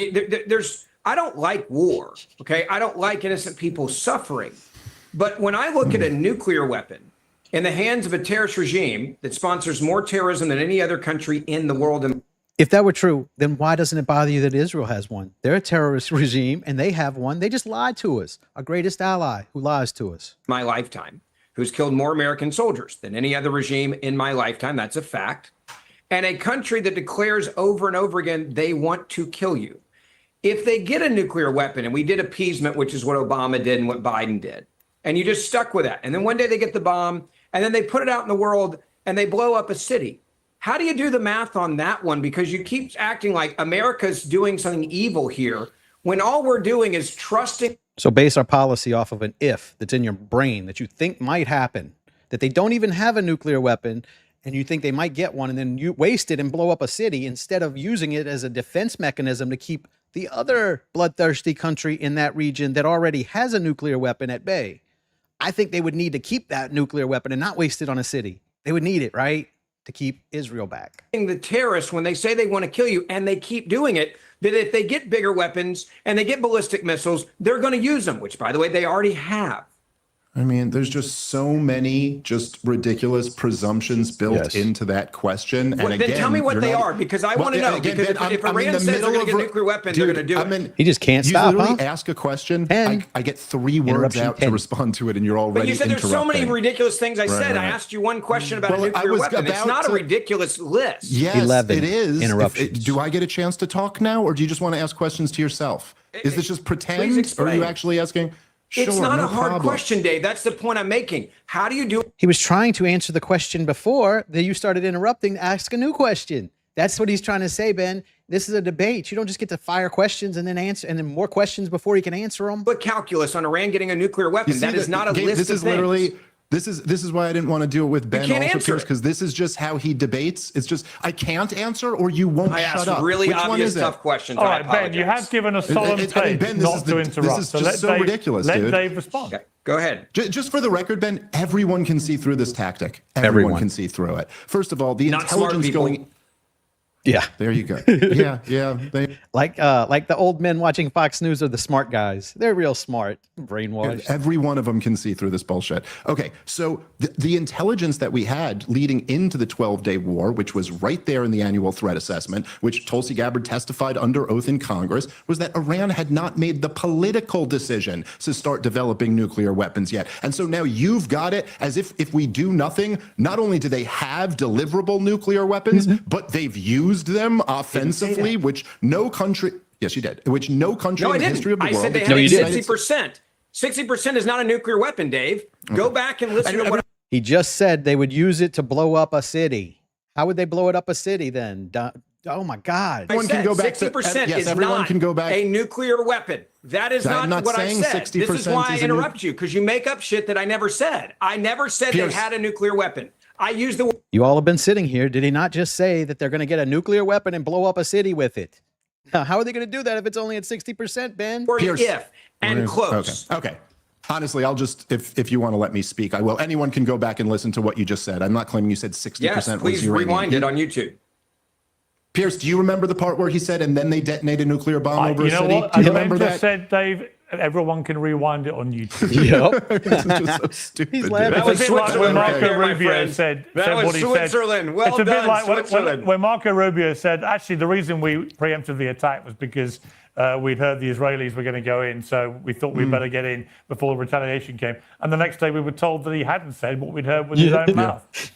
I don't like war. Okay, I don't like innocent people suffering. But when I look at a nuclear weapon in the hands of a terrorist regime that sponsors more terrorism than any other country in the world. If that were true, then why doesn't it bother you that Israel has one? They're a terrorist regime and they have one. They just lied to us. Our greatest ally who lies to us. My lifetime. Who's killed more American soldiers than any other regime in my lifetime. That's a fact. And a country that declares over and over again, they want to kill you. If they get a nuclear weapon, and we did appeasement, which is what Obama did and what Biden did, and you just stuck with that. And then one day they get the bomb and then they put it out in the world and they blow up a city. How do you do the math on that one? Because you keep acting like America's doing something evil here when all we're doing is trusting. So base our policy off of an if that's in your brain that you think might happen, that they don't even have a nuclear weapon and you think they might get one and then you waste it and blow up a city instead of using it as a defense mechanism to keep the other bloodthirsty country in that region that already has a nuclear weapon at bay. I think they would need to keep that nuclear weapon and not waste it on a city. They would need it, right? To keep Israel back. The terrorists, when they say they want to kill you and they keep doing it, that if they get bigger weapons and they get ballistic missiles, they're going to use them, which, by the way, they already have. I mean, there's just so many just ridiculous presumptions built into that question. Well, and then again, tell me what they are, because I want to know. Because if Iran says they're going to get a nuclear weapon, they're going to do it. He just can't stop, You literally ask a question, I get 3 words out to respond to it, and you're already But you said there's so many ridiculous things I said. I asked you one question about a nuclear weapon. It's not a ridiculous list. Yes, 11 it is. interruptions. Do I get a chance to talk now, or do you just want to ask questions to yourself? Is this just pretend, or are you actually asking? Sure, it's not a hard problem. question, Dave. That's the point I'm making. How do you do it? He was trying to answer the question before that you started interrupting to ask a new question. That's what he's trying to say, Ben. This is a debate. You don't just get to fire questions and then answer, and then more questions before he can answer them. But calculus on Iran getting a nuclear weapon, that is not a list this of is things. Literally, this is why I didn't want to do it with Ben also, because this is just how he debates. It's just I can't answer or you won't shut up. Really Which obvious tough questions. All right, Ben, you have given a solemn pledge not to interrupt. This is just so ridiculous, let dude. Dave respond. Okay. Go ahead. Just for the record, Ben, everyone can see through this tactic. Everyone can see through it. First of all, the Not smart intelligence people. going. Yeah. There you go. Yeah. Like the old men watching Fox News are the smart guys. They're real smart, brainwashed. Every one of them can see through this bullshit. Okay, so the intelligence that we had leading into the 12-day war, which was right there in the annual threat assessment, which Tulsi Gabbard testified under oath in Congress, was that Iran had not made the political decision to start developing nuclear weapons yet. And so now you've got it as if we do nothing, not only do they have deliverable nuclear weapons, but they've used them offensively, which no country. Yes, you did. Which no country in the history of the world. I said they had 60%. 60% is not a nuclear weapon, Dave. Go back and listen to what. He just said they would use it to blow up a city. How would they blow it up a city then? Oh my God! Everyone can go back 60% yes, is everyone not can go back. a nuclear weapon. That is I'm not what I saying said. 60% This is why I is a interrupt you, because you make up shit that I never said. I never said they had a nuclear weapon. I used the. You all have been sitting here. Did he not just say that they're going to get a nuclear weapon and blow up a city with it? Now, how are they going to do that if it's only at 60%, Ben? Pierce, if and close. Okay. Honestly, I'll just, if you want to let me speak, I will. Anyone can go back and listen to what you just said. I'm not claiming you said 60% Yes, was please uranium. rewind it on YouTube. Pierce, do you remember the part where he said, and then they detonate a nuclear bomb over a You know city? what? Do you As remember Ben that? just said, Dave, everyone can rewind it on YouTube. Yep. This is just so stupid. He's laughing. That was It's a bit like when Switzerland right Marco there, my Rubio friend. said That was what he Switzerland. said. Well It's a bit done, like Switzerland. when Marco Rubio said, actually, the reason we preempted the attack was because we'd heard the Israelis were going to go in, so we thought we'd better get in before the retaliation came. And the next day we were told that he hadn't said what we'd heard with his own mouth.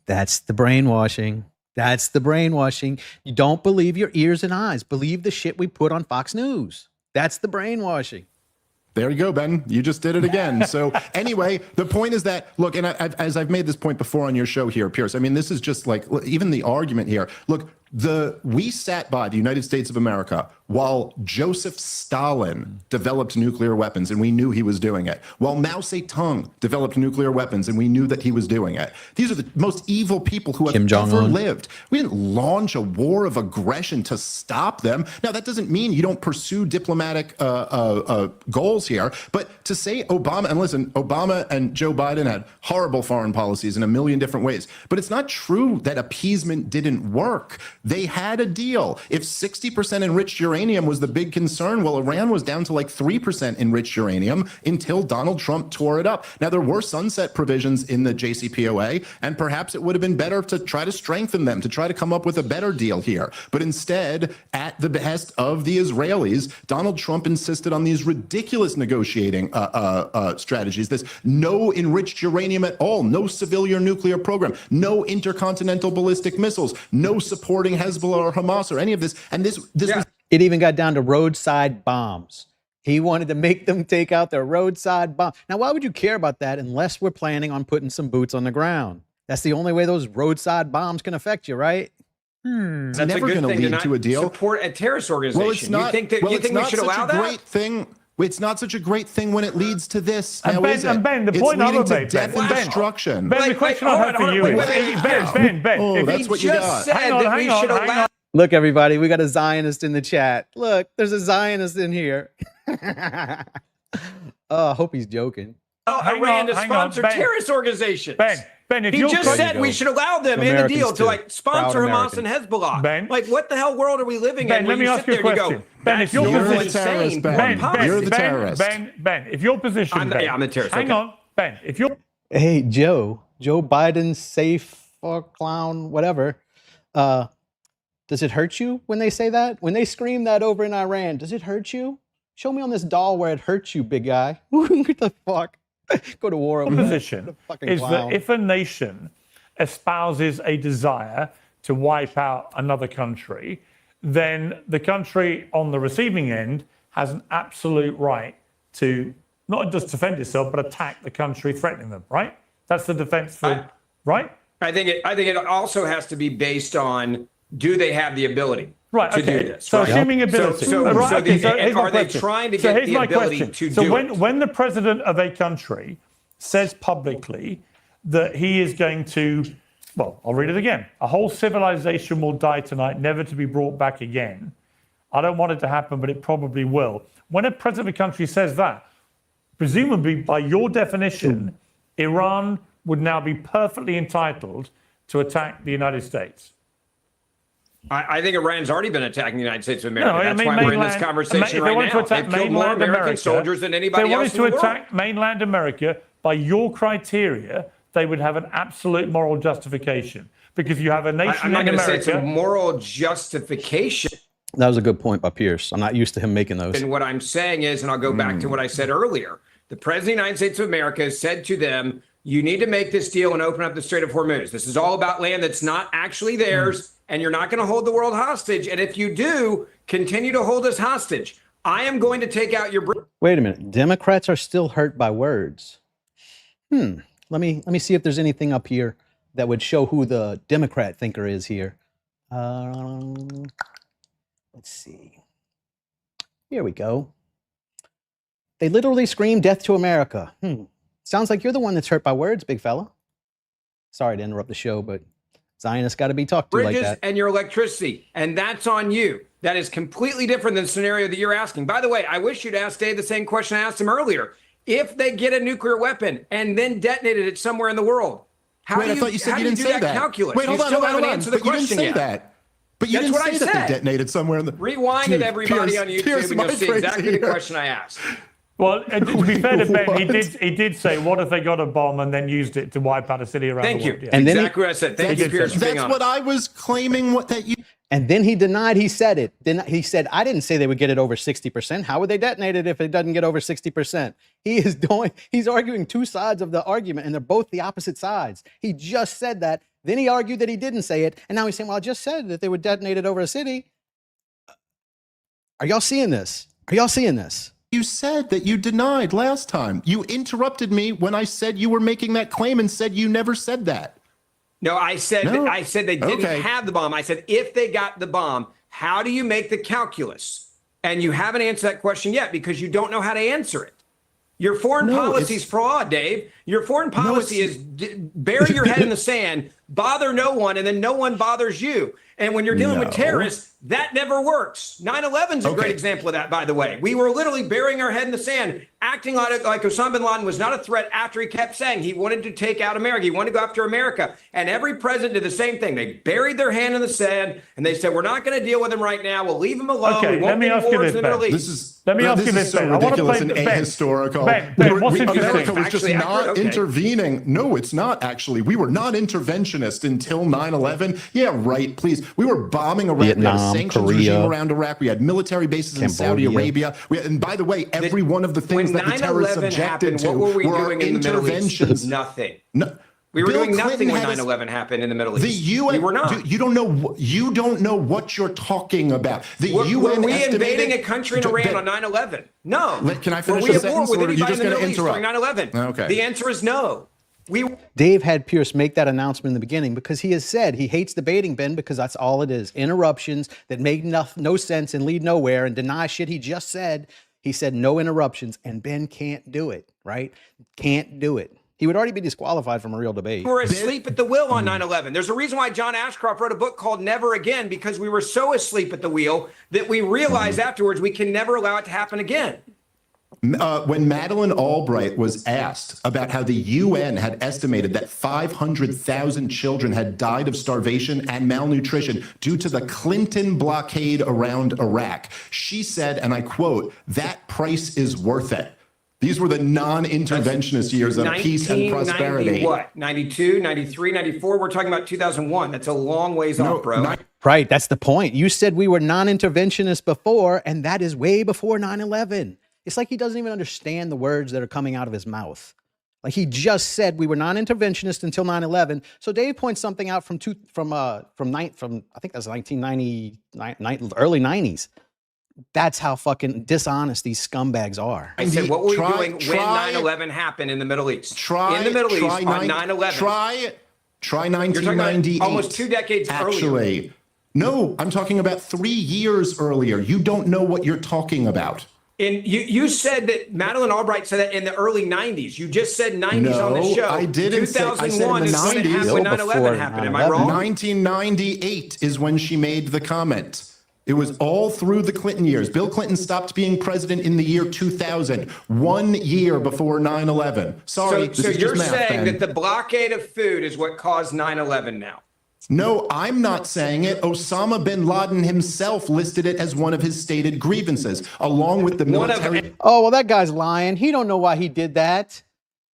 That's the brainwashing. That's the brainwashing. You don't believe your ears and eyes. Believe the shit we put on Fox News. That's the brainwashing. There you go, Ben. You just did it again. So anyway, the point is that, look, and as I've made this point before on your show here, Pierce, I mean, this is just like, even the argument here. Look, we sat by the United States of America while Joseph Stalin developed nuclear weapons, and we knew he was doing it. While Mao Zedong developed nuclear weapons, and we knew that he was doing it. These are the most evil people who have ever lived. We didn't launch a war of aggression to stop them. Now, that doesn't mean you don't pursue diplomatic goals here, but to say Obama, and listen, Obama and Joe Biden had horrible foreign policies in a million different ways, but it's not true that appeasement didn't work. They had a deal. If 60% enriched uranium was the big concern, well, Iran was down to like 3% enriched uranium until Donald Trump tore it up. Now, there were sunset provisions in the JCPOA, and perhaps it would have been better to try to strengthen them, to try to come up with a better deal here. But instead, at the behest of the Israelis, Donald Trump insisted on these ridiculous negotiating strategies. This no enriched uranium at all, no civilian nuclear program, no intercontinental ballistic missiles, no supporting Hezbollah or Hamas or any of this. And this was. It even got down to roadside bombs. He wanted to make them take out their roadside bomb. Now, why would you care about that unless we're planning on putting some boots on the ground? That's the only way those roadside bombs can affect you, right? It's That's never a good going to thing lead not to a deal. Support a terrorist organization. Well, it's not. You think we should allow that? Great thing. It's not such a great thing when it leads to this. And now, Ben, is it? and Ben, the It's point I leading would to make, death and destruction. Ben, the question I have for you is, Ben, Oh, if that's he what you just got. said that we should allow. Look, everybody, we got a Zionist in the chat. Look, there's a Zionist in here. Oh, I hope he's joking. Iran to sponsor Ben. terrorist organizations. Ben, if He you're just said we should allow them in the Americans deal to too. like sponsor Proud Hamas and Hezbollah. Ben. Like, what the hell world are we living Ben, in? let where me ask you a sit there and question. go, Ben, if your "That's position, insane, Ben. foreign policy." You're the terrorist. Ben, if your position, I'm the terrorist, Hang okay. on, Ben, if you're Hey, Joe Biden, safe or clown, whatever. Does it hurt you when they say that? When they scream that over in Iran, does it hurt you? Show me on this doll where it hurts you, big guy. What the fuck? Go to war over position that. Fucking is clown. that if a nation espouses a desire to wipe out another country, then the country on the receiving end has an absolute right to not just defend itself, but attack the country threatening them, right? That's the defense for, right? I think it also has to be based on, do they have the ability Right, to okay. do this? So right? assuming ability. So Right, okay, so here's my are they question. trying to So get here's the my ability question. to So do it? when the president of a country says publicly that he is going to, well, I'll read it again. A whole civilization will die tonight, never to be brought back again. I don't want it to happen, but it probably will. When a president of a country says that, presumably by your definition, Iran would now be perfectly entitled to attack the United States. I think Iran's already been attacking the United States of America. No, That's why we're in this conversation right now. They've killed more American soldiers than anybody else in the world. If they wanted to attack mainland America, by your criteria, they would have an absolute moral justification. Because you have a nation I'm not in going to say America. it's a moral justification. That was a good point by Pierce. I'm not used to him making those. And what I'm saying is, and I'll go back to what I said earlier, the President of the United States of America has said to them, you need to make this deal and open up the Strait of Hormuz. This is all about land that's not actually theirs, and you're not going to hold the world hostage. And if you do, continue to hold us hostage. I am going to take out your... Wait a minute. Democrats are still hurt by words. Let me see if there's anything up here that would show who the Democrat thinker is here. Let's see. Here we go. They literally scream death to America. Sounds like you're the one that's hurt by words, big fella. Sorry to interrupt the show, but Zionists got to be talked to like that. And your electricity, and that's on you. That is completely different than the scenario that you're asking. By the way, I wish you'd ask Dave the same question I asked him earlier. If they get a nuclear weapon and then detonated it somewhere in the world, how do you, I thought you said you didn't do say that that. calculus? Wait, hold on. Answer the but you didn't question say yet. that. But you That's didn't what say I that said. they detonated somewhere in the... Rewind it, everybody, on YouTube, and you'll see exactly the question I asked. Well, to be fair to Ben, he did say, what if they got a bomb and then used it to wipe out a city around the world? Thank you. Yeah. And then exactly what I said. Thank you, Pierce, for being That's on. what I was claiming. And then he denied he said it. Then he said, I didn't say they would get it over 60%. How would they detonate it if it doesn't get over 60%? He's arguing two sides of the argument, and they're both the opposite sides. He just said that. Then he argued that he didn't say it. And now he's saying, well, I just said that they would detonate it over a city. Are y'all seeing this? Are y'all seeing this? You said that you denied last time. You interrupted me when I said you were making that claim and said you never said that. No, I said they didn't have the bomb. I said if they got the bomb, how do you make the calculus? And you haven't answered that question yet because you don't know how to answer it. Your foreign policy is fraud, Dave. Your foreign policy is bury your head in the sand, bother no one, and then no one bothers you. And when you're dealing with terrorists, that never works. 9/11 is a great example of that, by the way. We were literally burying our head in the sand, acting like Osama bin Laden was not a threat after he kept saying he wanted to take out America. He wanted to go after America. And every president did the same thing. They buried their hand in the sand, and they said, we're not going to deal with him right now. We'll leave him alone. Okay, we won't let me get ask you wars this, in the Middle Ben. East. Let me ask you this, so Ben. I want to ridiculous play and ahistorical. Ben, what's interesting? America was just Factually not accurate? Okay. intervening. No, it's not actually. We were not interventionist until 9/11. Yeah, right, please. We were bombing Iraq. Vietnam, we had a sanctions Korea, regime around Iraq. We had military bases in Saudi Arabia. And by the way, every one of the things that the terrorists objected to what were we doing in the Middle East? interventions. Nothing. No. We were Bill doing nothing Clinton when had 9/11 happened in the Middle East. The UN, we were not. You don't know what you're talking about. The Were UN we estimated, invading a country in Iran on 9/11? No. Can I finish Were we a at war sentence, with or are you anybody just in the gonna Middle East interrupt? during 9/11? Okay. The answer is no. Dave had Pierce make that announcement in the beginning because he has said he hates debating, Ben, because that's all it is. Interruptions that make no sense and lead nowhere and deny shit he just said. He said no interruptions, and Ben can't do it, right? Can't do it. He would already be disqualified from a real debate. We were asleep at the wheel on 9/11. There's a reason why John Ashcroft wrote a book called Never Again, because we were so asleep at the wheel that we realized afterwards we can never allow it to happen again. When Madeleine Albright was asked about how the UN had estimated that 500,000 children had died of starvation and malnutrition due to the Clinton blockade around Iraq, she said, and I quote, "That price is worth it." These were the non-interventionist years of peace and prosperity. What? 92, 93, 94? We're talking about 2001. That's a long ways off, bro. Right, that's the point. You said we were non-interventionist before, and that is way before 9/11. It's like he doesn't even understand the words that are coming out of his mouth. Like he just said we were non-interventionist until 9/11. So Dave points something out from I think that's 1990, early 90s. That's how fucking dishonest these scumbags are. I said, what were we doing when 9/11 happened in the Middle East? In the Middle East on 9/11. Try 1998. Almost 2 decades earlier. No, I'm talking about 3 years earlier. You don't know what you're talking about. And you said that Madeleine Albright said that in the early 90s. You just said 90s on the show. I didn't 2001 say, I said in the 90s. When 9/11 happened. Am I wrong? 1998 is when she made the comment. It was all through the Clinton years. Bill Clinton stopped being president in the year 2000, 1 year before 9/11. Sorry, So this is you're just math, saying Ben. that the blockade of food is what caused 9/11 now? No, I'm not saying it. Osama bin Laden himself listed it as one of his stated grievances, along with the military. Oh, well, that guy's lying. He don't know why he did that.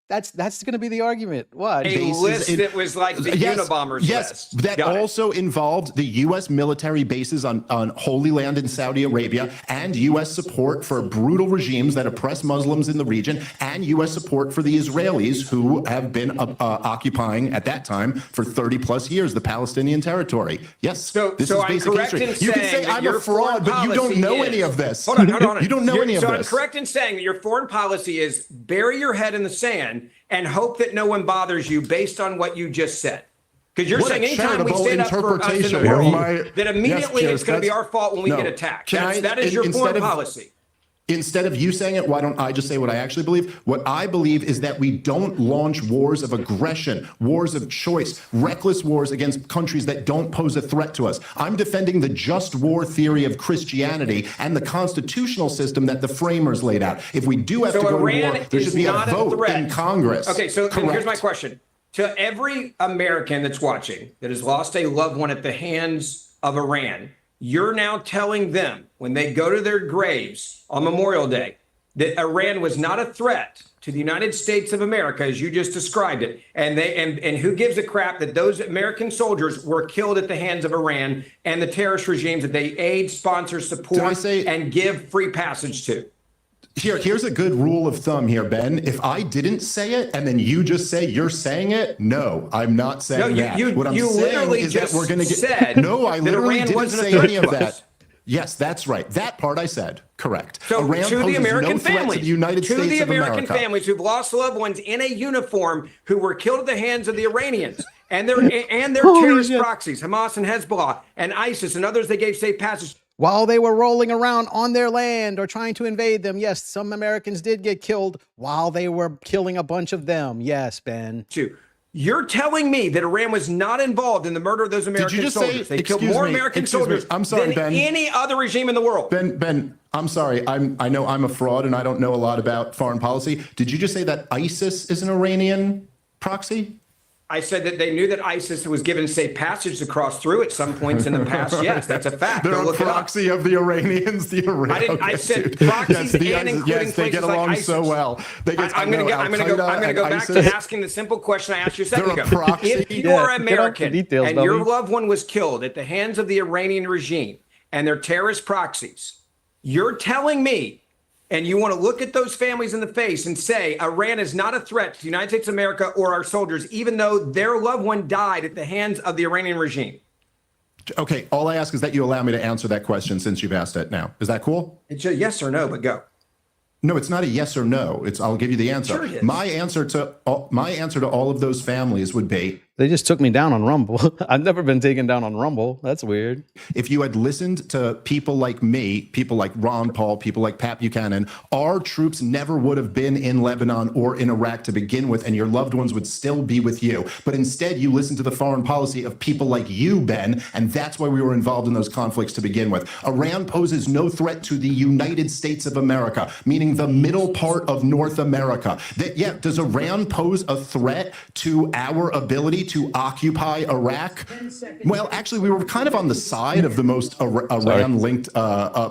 That's going to be the argument. What? A list that was like the Unabomber's yes, list. that Got it. also involved the U.S. military bases on Holy Land in Saudi Arabia and U.S. support for brutal regimes that oppress Muslims in the region and U.S. support for the Israelis who have been occupying at that time for 30 plus years the Palestinian territory. Yes, this is I'm basic correct history. in You can saying say that I'm your a fraud, foreign but you don't policy know is- any of this. Hold on. You don't know any of So this. I'm correct in saying that your foreign policy is bury your head in the sand and hope that no one bothers you based on what you just said. Because you're What a saying anytime we charitable stand up for us in the interpretation of world, my- that immediately Yes, it's going to be that's- our fault when we no. get attacked. Can I- That is your instead foreign of- policy. Instead of you saying it, why don't I just say what I actually believe? What I believe is that we don't launch wars of aggression, wars of choice, reckless wars against countries that don't pose a threat to us. I'm defending the just war theory of Christianity and the constitutional system that the framers laid out. If we do have to go to war, there should be a vote in Congress. Okay, so then here's my Correct. question. To every American that's watching that has lost a loved one at the hands of Iran, you're now telling them when they go to their graves on Memorial Day that Iran was not a threat to the United States of America, as you just described it, and who gives a crap that those American soldiers were killed at the hands of Iran and the terrorist regimes that they aid, sponsor, support, and give free passage to? Here's a good rule of thumb here, Ben. If I didn't say it and then you just say you're saying it, no, I'm not saying that. What I'm saying literally is that just we're going to said get. No, I that literally Iran didn't wasn't a say threat any of to that. us. Yes, that's right. That part I said. Correct. So Iran to the poses American no threat families, to the United to States the of American America. families who've lost loved ones in a uniform who were killed at the hands of the Iranians and their terrorist proxies, Hamas and Hezbollah and ISIS and others they gave safe passage. While they were rolling around on their land or trying to invade them, yes, some Americans did get killed while they were killing a bunch of them. Yes, Ben. You're telling me that Iran was not involved in the murder of those American soldiers. They killed more American soldiers than any other regime in the world. Ben, I'm sorry. I know I'm a fraud and I don't know a lot about foreign policy. Did you just say that ISIS is an Iranian proxy? I said that they knew that ISIS was given safe passage to cross through at some points in the past. Yes, that's a fact. They're a proxy of the Iranians. I said proxies and including yes, they get places like along ISIS. so well. I'm going to go back to asking the simple question I asked you a second ago. Proxy. If you are American details, and your loved one was killed at the hands of the Iranian regime and their terrorist proxies, you're telling me, and you want to look at those families in the face and say Iran is not a threat to the United States of America or our soldiers, even though their loved one died at the hands of the Iranian regime. Okay, all I ask is that you allow me to answer that question since you've asked it now. Is that cool? It's a yes or no, but go. No, it's not a yes or no. I'll give you the answer. Sure it is. My answer to all of those families would be, They just took me down on Rumble. I've never been taken down on Rumble. That's weird. if you had listened to people like me, people like Ron Paul, people like Pat Buchanan, our troops never would have been in Lebanon or in Iraq to begin with, and your loved ones would still be with you. But instead, you listened to the foreign policy of people like you, Ben, and that's why we were involved in those conflicts to begin with. Iran poses no threat to the United States of America, meaning the middle part of North America. Does Iran pose a threat to our ability to occupy Iraq? Well, actually, we were kind of on the side of the most Iran-linked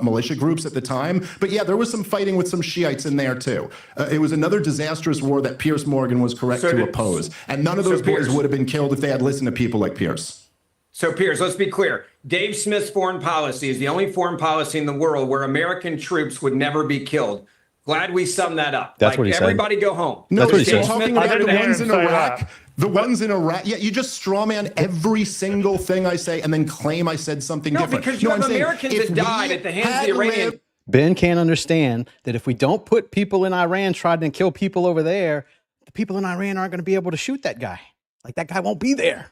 militia groups at the time. But yeah, there was some fighting with some Shiites in there too. It was another disastrous war that Piers Morgan was correct to oppose. And none of those boys would have been killed if they had listened to people like Piers. So, Piers, let's be clear. Dave Smith's foreign policy is the only foreign policy in the world where American troops would never be killed. Glad we summed that up. That's what he said. Everybody go home. No, That's what he you're said. talking about the ones in Iraq. The ones in Iraq. Yeah, you just straw man every single thing I say and then claim I said something different. Because you have Americans that died at the hands of the Iranians. Ben can't understand that if we don't put people in Iran trying to kill people over there, the people in Iran aren't going to be able to shoot that guy. Like, that guy won't be there.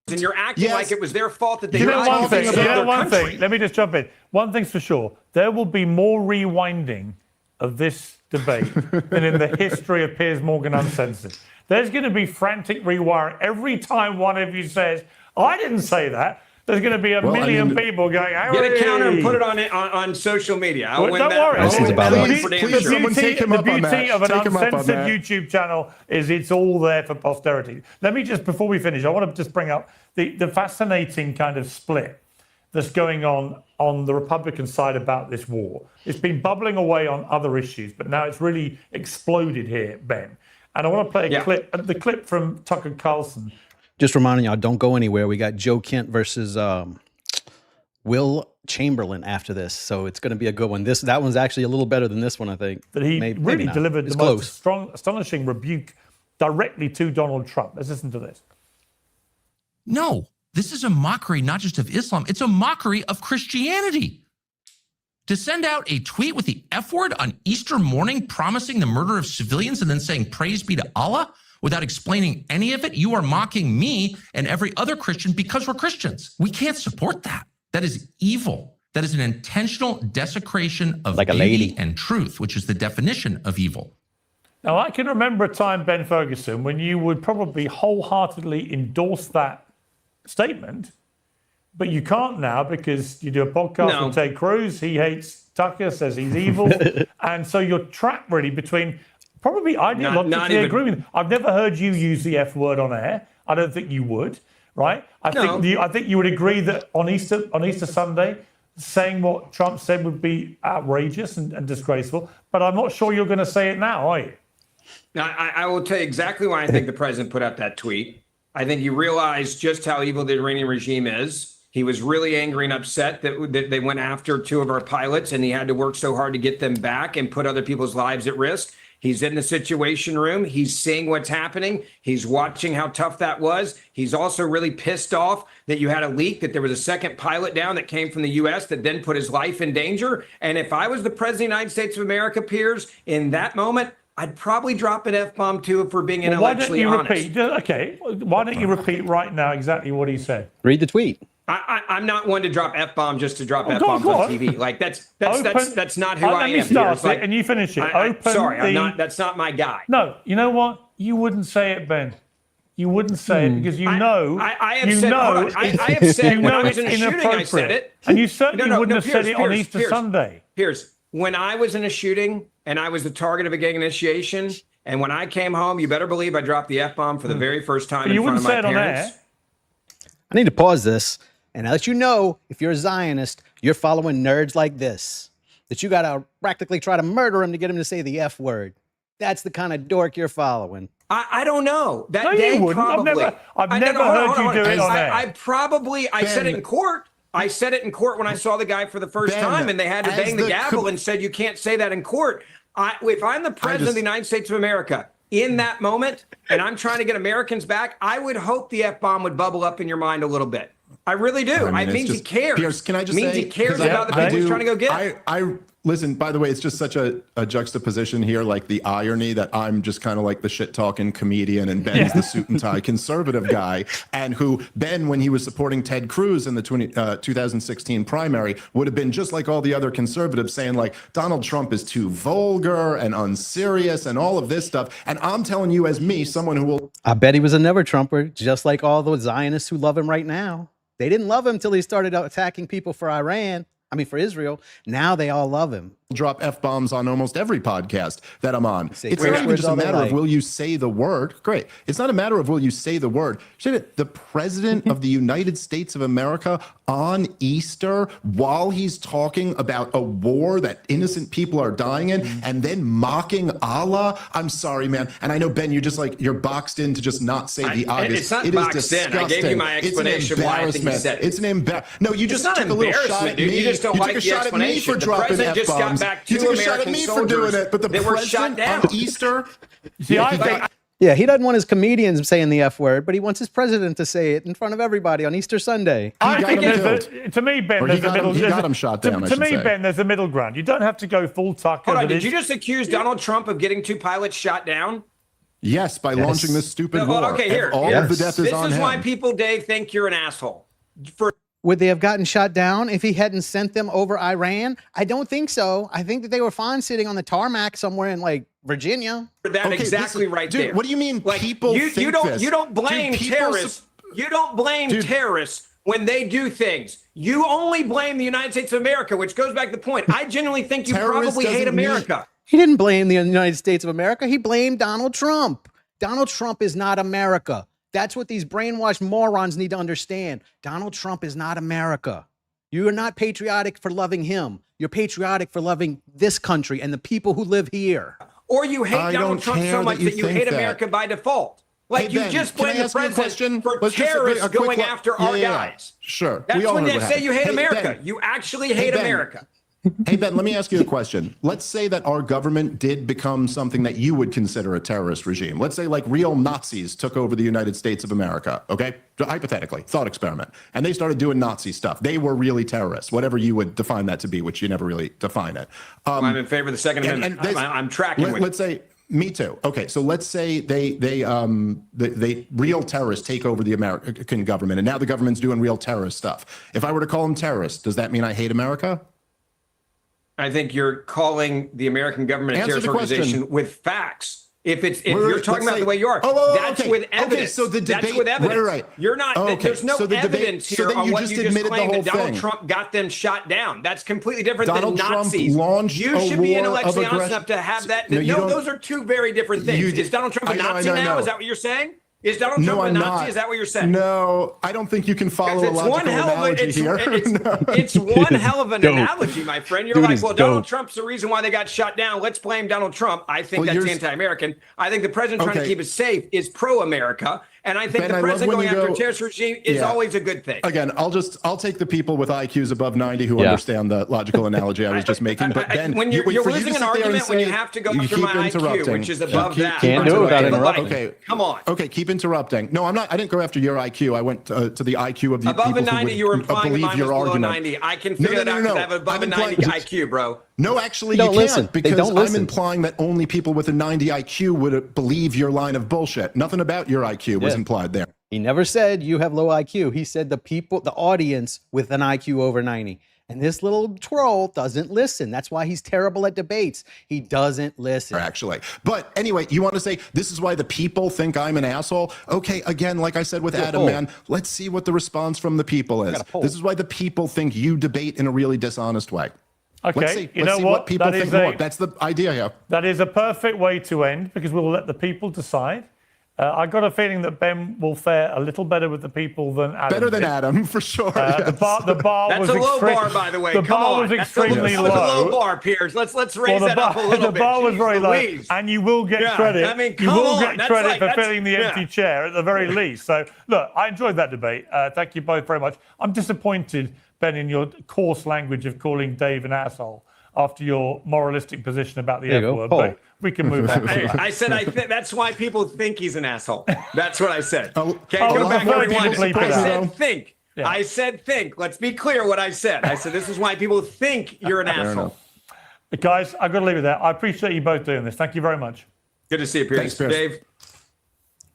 And you're acting like it was their fault that they You know one thing. one thing. Let me just jump in. One thing's for sure. There will be more rewinding of this debate than in the history of Piers Morgan Uncensored. There's going to be frantic rewiring every time one of you says, I didn't say that. There's going to be a million people going, get a counter and put it on social media. I'll win don't that. worry. This is about us. Please, someone take him up on that. The beauty of an Take him up on uncensored that. YouTube channel is it's all there for posterity. Let me just, before we finish, I want to just bring up the fascinating kind of split that's going on the Republican side about this war. It's been bubbling away on other issues, but now it's really exploded here, Ben. And I want to play the clip from Tucker Carlson. Just reminding y'all, don't go anywhere. We got Joe Kent versus Will Chamberlain after this, so it's going to be a good one. That one's actually a little better than this one, I think. That he really delivered it's the close. most strong, astonishing rebuke directly to Donald Trump. Let's listen to this. No, this is a mockery not just of Islam, it's a mockery of Christianity. To send out a tweet with the F word on Easter morning promising the murder of civilians and then saying praise be to Allah without explaining any of it, you are mocking me and every other Christian because we're Christians. We can't support that. That is evil. That is an intentional desecration of beauty and truth, which is the definition of evil. Now, I can remember a time, Ben Ferguson, when you would probably wholeheartedly endorse that statement, but you can't now because you do a podcast with Ted Cruz. He hates Tucker, says he's evil. And so you're trapped really between probably ideologically agreeing. I've never heard you use the F word on air. I don't think you would, right? I think you would agree that on Easter Sunday, saying what Trump said would be outrageous and disgraceful. But I'm not sure you're going to say it now, are you? Now, I will tell you exactly why I think the president put out that tweet. I think he realized just how evil the Iranian regime is. He was really angry and upset that they went after two of our pilots and he had to work so hard to get them back and put other people's lives at risk. He's in the Situation Room. He's seeing what's happening. He's watching how tough that was. He's also really pissed off that you had a leak, that there was a second pilot down that came from the U.S. that then put his life in danger. And if I was the president of the United States of America, Piers, in that moment, I'd probably drop an F-bomb too if we're being intellectually honest. Why don't you repeat right now exactly what he said? Read the tweet. I'm not one to drop F-bomb just to drop F-bombs on TV. Like that's not who I am. Let me start it and you finish it. That's not my guy. No, you know what? You wouldn't say it, Ben. You wouldn't say it because I have said when I was in a shooting, I said it. And you certainly wouldn't have said it on Easter Sunday. Piers, when I was in a shooting and I was the target of a gang initiation, and when I came home, you better believe I dropped the F-bomb for the very first time in front of my parents. I need to pause this and let you know, if you're a Zionist, you're following nerds like this, that you got to practically try to murder him to get him to say the F word. That's the kind of dork you're following. I don't know. That no, day, you wouldn't. probably. I've never heard you do it on air. I said it in court. I said it in court when I saw the guy for the first time, and they had to bang the gavel and said, you can't say that in court. If I'm the president of the United States of America, in that moment, and I'm trying to get Americans back, I would hope the F-bomb would bubble up in your mind a little bit. I really do. It means he cares. Piers, can I just say, he cares about the people he's trying to go get. Listen, by the way, it's just such a juxtaposition here, like the irony that I'm just kind of like the shit-talking comedian and Ben's the suit and tie conservative guy, and who Ben, when he was supporting Ted Cruz in the 2016 primary, would have been just like all the other conservatives saying like, Donald Trump is too vulgar and unserious and all of this stuff. And I'm telling you as me, someone who will... I bet he was a never-Trumper, just like all the Zionists who love him right now. They didn't love him until he started attacking people for for Israel. Now they all love him. Drop F-bombs on almost every podcast that I'm on. Say it's not even just a matter of will you say the word. Great. It's not a matter of will you say the word. The president of the United States of America on Easter, while he's talking about a war that innocent people are dying in, and then mocking Allah. I'm sorry, man. And I know, Ben, you're boxed in to just not say the obvious. It's not boxed in. I gave you my explanation why I think he said it. It's an embarrassment. No, you just took a little shot at me. You just don't like the explanation. The president just got back two American soldiers but the that were shot down on Easter. See, he doesn't want his comedians saying the F word, but he wants his president to say it in front of everybody on Easter Sunday. I think to me, Ben, there's a middle. He got him shot down. To me, Ben, there's a middle ground. You don't have to go full Tucker. Hold on, did you just accuse Donald Trump of getting two pilots shot down? Yes, by launching this stupid war. Okay, here. All of the death is on him. This is why people, Dave, think you're an asshole. Would they have gotten shot down if he hadn't sent them over Iran? I don't think so. I think that they were fine sitting on the tarmac somewhere in like Virginia. Right there. What do you mean? Like, people you don't blame terrorists. You don't blame terrorists when they do things. You only blame the United States of America, which goes back to the point. I genuinely think you probably hate America. He didn't blame the United States of America. He blamed Donald Trump. Donald Trump is not America. That's what these brainwashed morons need to understand. Donald Trump is not America. You are not patriotic for loving him. You're patriotic for loving this country and the people who live here. Or you hate Donald Trump so much that you hate America by default. Like, you just blame the president for terrorists going after our guys. Sure. That's when they say you hate America. You actually hate America. Hey, Ben, let me ask you a question. Let's say that our government did become something that you would consider a terrorist regime. Let's say like real Nazis took over the United States of America, okay? Hypothetically, thought experiment. And they started doing Nazi stuff. They were really terrorists, whatever you would define that to be, which you never really define it. I'm in favor of the Second Amendment. I'm tracking with let's say, me too. Okay, so let's say they real terrorists take over the American government, and now the government's doing real terrorist stuff. If I were to call them terrorists, does that mean I hate America? I think you're calling the American government a terrorist organization with facts. If you're talking about the way you are, that's with evidence. Okay, so the debate, that's with evidence. Right. You're not. There's no evidence here on what you just claimed that Donald Trump got them shot down. That's completely different than Nazis. You should be intellectually honest enough to have that. No, those are two very different things. Is Donald Trump a Nazi now? Is that what you're saying? Is Donald Trump a Nazi? Is that what you're saying? No, I don't think you can follow a logical analogy here. It's one hell of an analogy, my friend. You're like, well, Donald Trump's the reason why they got shot down. Let's blame Donald Trump. I think that's anti-American. I think the president trying to keep us safe is pro-America. And I think the president going after a terrorist regime is always a good thing. Again, I'll take the people with IQs above 90 who understand the logical analogy I was just making. But Ben, when you're losing an argument when you have to go after my IQ, which is above that. Can't do it without interrupting. Okay, come on. Okay, keep interrupting. No, I'm not. I didn't go after your IQ. I went to the IQ of the above people a 90. You were implying mine was below 90. I can figure that out because I have above a 90 IQ, bro. No, actually, you can't, because I'm implying that only people with a 90 IQ would believe your line of bullshit. Nothing about your IQ was implied there. He never said you have low IQ. He said the audience with an IQ over 90. And this little troll doesn't listen. That's why he's terrible at debates. He doesn't listen. Actually. But anyway, you want to say this is why the people think I'm an asshole? Okay, again, like I said with Adam, man, let's see what the response from the people is. This is why the people think you debate in a really dishonest way. Okay, let's see what people think more. That's the idea here. That is a perfect way to end, because we'll let the people decide. I got a feeling that Ben will fare a little better with the people than Adam. Better than Adam, for sure. The bar That's was a low bar, by the way. The bar was extremely low. That was a low bar, Piers. Let's raise that up a little bit. The bar was very low, and you will get credit. I mean, you will get credit for filling the empty chair at the very least. So, look, I enjoyed that debate. Thank you both very much. I'm disappointed, Ben, in your coarse language of calling Dave an asshole after your moralistic position about the F word, but we can move on. I said that's why people think he's an asshole. That's what I said. Okay, go back and rewind it. I said think. Yeah. I said think. Let's be clear what I said. I said this is why people think you're an asshole. Guys, I've got to leave it there. I appreciate you both doing this. Thank you very much. Good to see you, Piers. Thanks, Piers. Dave.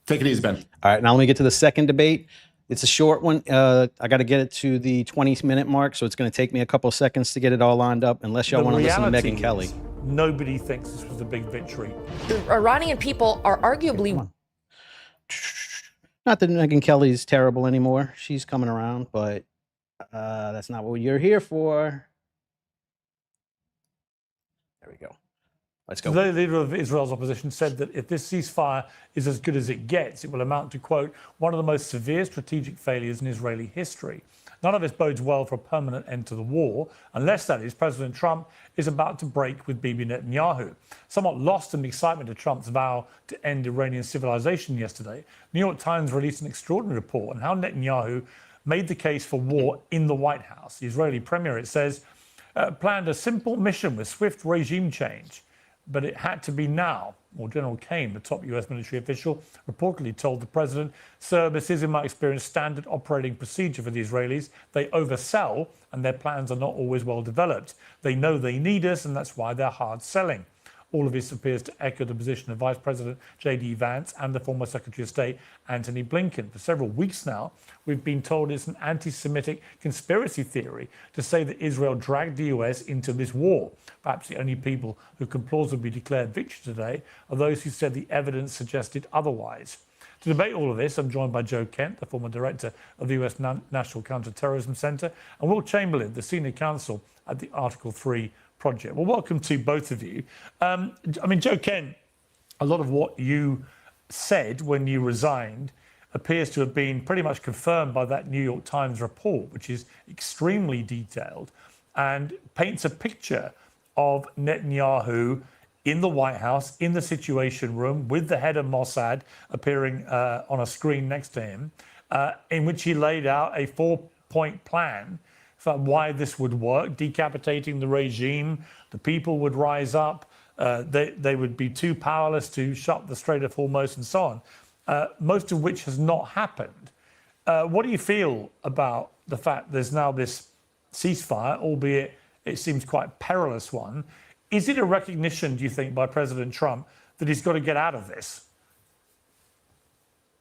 Take it easy, Ben. All right, now let me get to the second debate. It's a short one. I got to get it to the 20-minute mark, so it's going to take me a couple seconds to get it all lined up, unless y'all want to listen to Megyn Kelly. Nobody thinks this was a big victory. The Iranian people are arguably... Not that Megyn Kelly's terrible anymore. She's coming around, but that's not what you're here for. There we go. Let's go. The leader of Israel's opposition said that if this ceasefire is as good as it gets, it will amount to, quote, one of the most severe strategic failures in Israeli history. None of this bodes well for a permanent end to the war, unless, that is, President Trump is about to break with Bibi Netanyahu. Somewhat lost in the excitement of Trump's vow to end Iranian civilization yesterday, New York Times released an extraordinary report on how Netanyahu made the case for war in the White House. The Israeli premier, it says, planned a simple mission with swift regime change, but it had to be now. Or General Kane, the top US military official, reportedly told the president, "Sir, this is, in my experience, standard operating procedure for the Israelis. They oversell, and their plans are not always well developed. They know they need us, and that's why they're hard selling." All of this appears to echo the position of Vice President J.D. Vance and the former Secretary of State Antony Blinken. For several weeks now, we've been told it's an anti-Semitic conspiracy theory to say that Israel dragged the US into this war. Perhaps the only people who can plausibly declare victory today are those who said the evidence suggested otherwise. To debate all of this, I'm joined by Joe Kent, the former director of the US National Counterterrorism Center, and Will Chamberlain, the senior counsel at the Article 3 project. Well, welcome to both of you. I mean, Joe Kent, a lot of what you said when you resigned appears to have been pretty much confirmed by that New York Times report, which is extremely detailed and paints a picture of Netanyahu in the White House, in the Situation Room, with the head of Mossad appearing on a screen next to him, in which he laid out a 4-point plan for why this would work: decapitating the regime, the people would rise up, they would be too powerless to shut the Strait of Hormuz, and so on, most of which has not happened. What do you feel about the fact there's now this ceasefire, albeit it seems quite a perilous one? Is it a recognition, do you think, by President Trump that he's got to get out of this?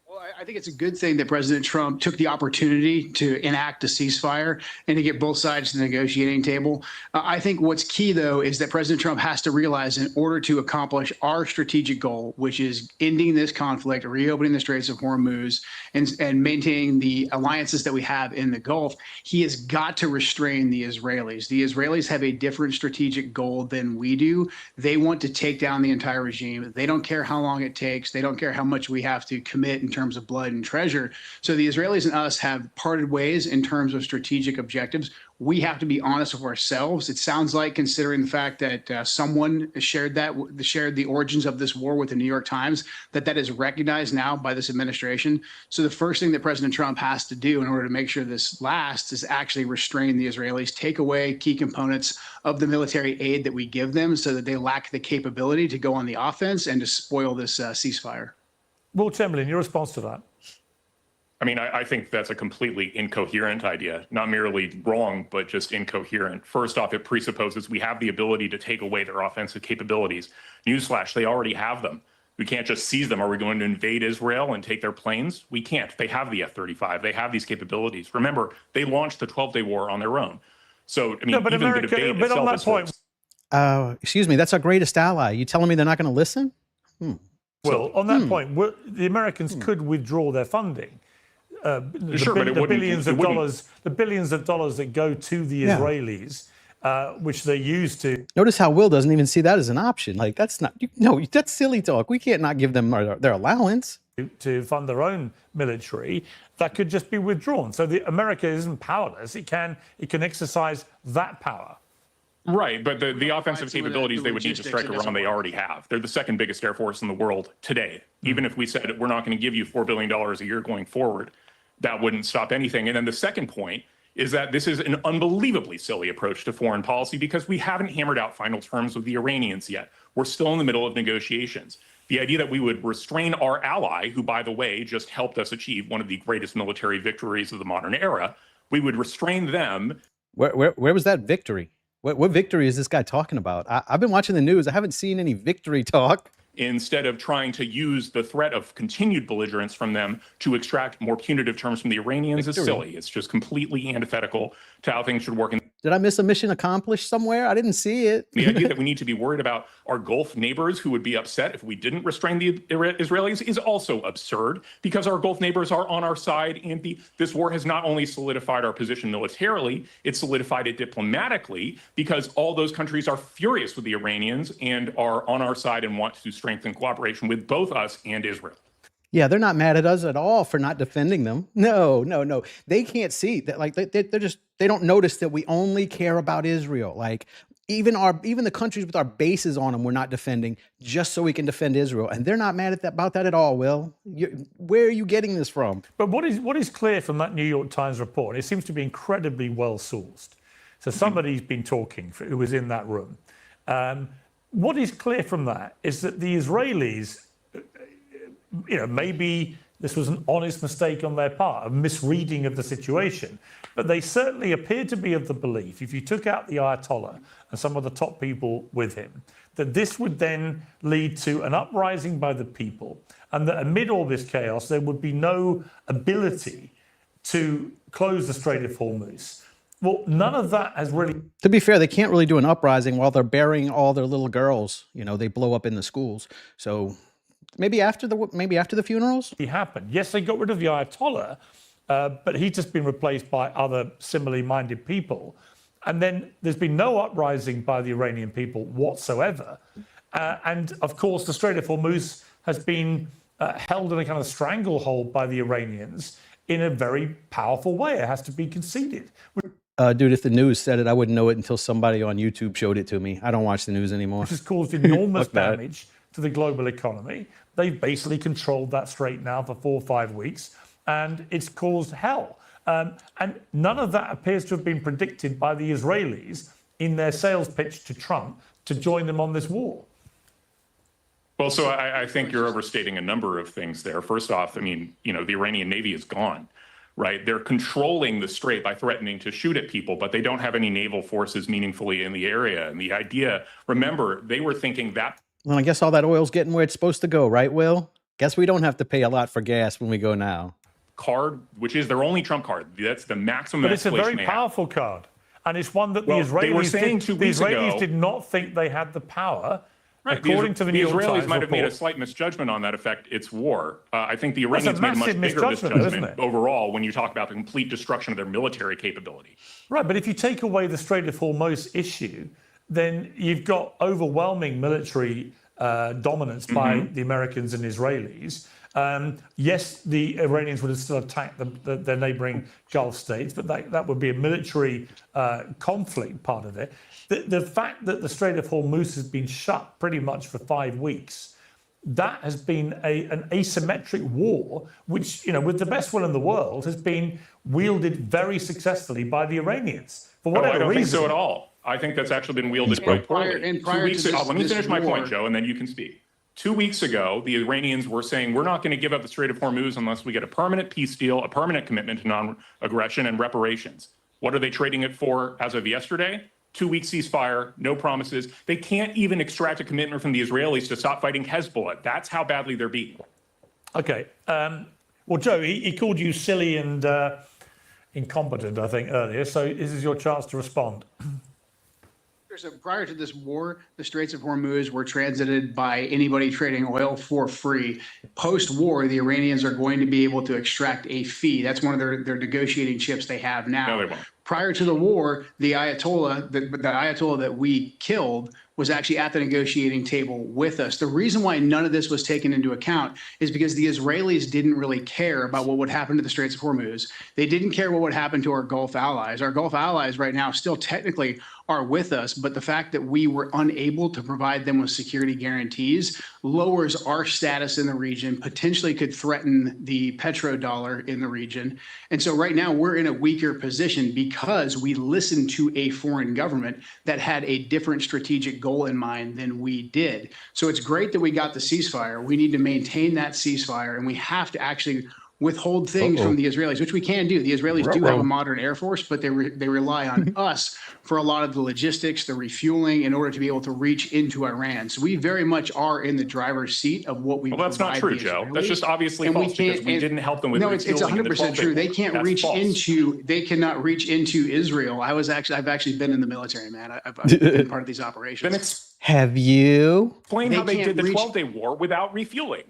Well, I think it's a good thing that President Trump took the opportunity to enact a ceasefire and to get both sides to the negotiating table. I think what's key, though, is that President Trump has to realize, in order to accomplish our strategic goal, which is ending this conflict, reopening the Straits of Hormuz, and maintaining the alliances that we have in the Gulf, he has got to restrain the Israelis. The Israelis have a different strategic goal than we do. They want to take down the entire regime. They don't care how long it takes. They don't care how much we have to commit in terms of blood and treasure. So the Israelis and us have parted ways in terms of strategic objectives. We have to be honest with ourselves. It sounds like, considering the fact that someone shared the origins of this war with the New York Times, that is recognized now by this administration. So the first thing that President Trump has to do in order to make sure this lasts is actually restrain the Israelis, take away key components of the military aid that we give them so that they lack the capability to go on the offense and to spoil this ceasefire. Will Chamberlain, your response to that? I mean, I think that's a completely incoherent idea, not merely wrong, but just incoherent. First off, it presupposes we have the ability to take away their offensive capabilities. Newsflash, they already have them. We can't just seize them. Are we going to invade Israel and take their planes? We can't. They have the F-35. They have these capabilities. Remember, they launched the 12-day war on their own. So, I mean, but even America, the debate but itself on that point, excuse me, that's our greatest ally. You telling me they're not going to listen? Well, on that point, the Americans could withdraw their funding. The billions of dollars that go to the Israelis, which they use to. Notice how Will doesn't even see that as an option. Like, that's not, that's silly talk. We can't not give them their allowance. To fund their own military, that could just be withdrawn. So America isn't powerless. It can exercise that power. Right, but the offensive capabilities they would need to strike Iran, they already have. They're the second biggest air force in the world today. Even if we said we're not going to give you $4 billion a year going forward, that wouldn't stop anything. And then the second point is that this is an unbelievably silly approach to foreign policy because we haven't hammered out final terms with the Iranians yet. We're still in the middle of negotiations. The idea that we would restrain our ally, who, by the way, just helped us achieve one of the greatest military victories of the modern era, we would restrain them. Where was that victory? What victory is this guy talking about? I've been watching the news. I haven't seen any victory talk. Instead of trying to use the threat of continued belligerence from them to extract more punitive terms from the Iranians is silly. It's just completely antithetical to how things should work. Did I miss a mission accomplished somewhere? I didn't see it. The idea that we need to be worried about our Gulf neighbors who would be upset if we didn't restrain the Israelis is also absurd because our Gulf neighbors are on our side. And this war has not only solidified our position militarily, it's solidified it diplomatically because all those countries are furious with the Iranians and are on our side and want to strengthen cooperation with both us and Israel. Yeah, they're not mad at us at all for not defending them. No. They can't see that. Like they don't notice that we only care about Israel. Like even the countries with our bases on them, we're not defending just so we can defend Israel. And they're not mad about that at all. Will, where are you getting this from? But what is clear from that New York Times report? It seems to be incredibly well sourced. So somebody's been talking who was in that room. What is clear from that is that the Israelis, maybe this was an honest mistake on their part, a misreading of the situation, but they certainly appeared to be of the belief, if you took out the Ayatollah and some of the top people with him, that this would then lead to an uprising by the people, and that amid all this chaos, there would be no ability to close the Strait of Hormuz. Well, none of that has really... To be fair, they can't really do an uprising while they're burying all their little girls. They blow up in the schools. So maybe after the funerals. He happened. Yes, they got rid of the Ayatollah, but he's just been replaced by other similarly minded people. And then there's been no uprising by the Iranian people whatsoever. And of course, the Strait of Hormuz has been held in a kind of stranglehold by the Iranians in a very powerful way. It has to be conceded. Dude, if the news said it, I wouldn't know it until somebody on YouTube showed it to me. I don't watch the news anymore. Which has caused enormous damage to the global economy. They've basically controlled that strait now for 4 or 5 weeks, and it's caused hell. And none of that appears to have been predicted by the Israelis in their sales pitch to Trump to join them on this war. Well, so I think you're overstating a number of things there. First off, I mean, you know, the Iranian Navy is gone, right? They're controlling the strait by threatening to shoot at people, but they don't have any naval forces meaningfully in the area. And the idea, remember, they were thinking that. Well, I guess all that oil's getting where it's supposed to go, right, Will? Guess we don't have to pay a lot for gas when we go now. Card, which is their only trump card. That's the maximum. But it's a very powerful card. And it's one that the Israelis did not think they had the power. Right. According to the New York Times Israelis might have made a report. slight misjudgment on that effect. It's war. I think the Iranians made a much bigger misjudgment, misjudgment overall when you talk about the complete destruction of their military capability. Right, but if you take away the Strait of Hormuz issue, then you've got overwhelming military dominance by the Americans and Israelis. Yes, the Iranians would have still attacked their neighboring Gulf states, but that would be a military conflict part of it. The fact that the Strait of Hormuz has been shut pretty much for 5 weeks, that has been an asymmetric war, which, you know, with the best will in the world, has been wielded very successfully by the Iranians. For whatever I don't reason. think so at all. I think that's actually been wielded quite poorly. 2 weeks ago, let me finish my point, Joe, and then you can speak. 2 weeks ago, the Iranians were saying, we're not going to give up the Strait of Hormuz unless we get a permanent peace deal, a permanent commitment to non-aggression and reparations. What are they trading it for as of yesterday? 2 week ceasefire, no promises. They can't even extract a commitment from the Israelis to stop fighting Hezbollah. That's how badly they're beaten. Okay. Well, Joe, he called you silly and incompetent, I think, earlier. So this is your chance to respond. So prior to this war, the Straits of Hormuz were transited by anybody trading oil for free. Post-war, the Iranians are going to be able to extract a fee. That's one of their negotiating chips they have now. No, they won't. Prior to the war, the Ayatollah, the Ayatollah that we killed, was actually at the negotiating table with us. The reason why none of this was taken into account is because the Israelis didn't really care about what would happen to the Straits of Hormuz. They didn't care what would happen to our Gulf allies. Our Gulf allies right now still technically are with us, but the fact that we were unable to provide them with security guarantees lowers our status in the region, potentially could threaten the petrodollar in the region. And so right now we're in a weaker position because we listened to a foreign government that had a different strategic goal in mind than we did. So it's great that we got the ceasefire. We need to maintain that ceasefire, and we have to actually withhold things from the Israelis, which we can do. The Israelis do have a modern air force, but they rely on us for a lot of the logistics, the refueling, in order to be able to reach into Iran. So we very much are in the driver's seat of what we. Well, that's not true, Joe. That's just obviously false because we didn't help them with. No, it's 100% true. They can't reach into. They cannot reach into Israel. I've actually been in the military, man. I've been part of these operations. Have you? Explain how they did the 12-day war without refueling.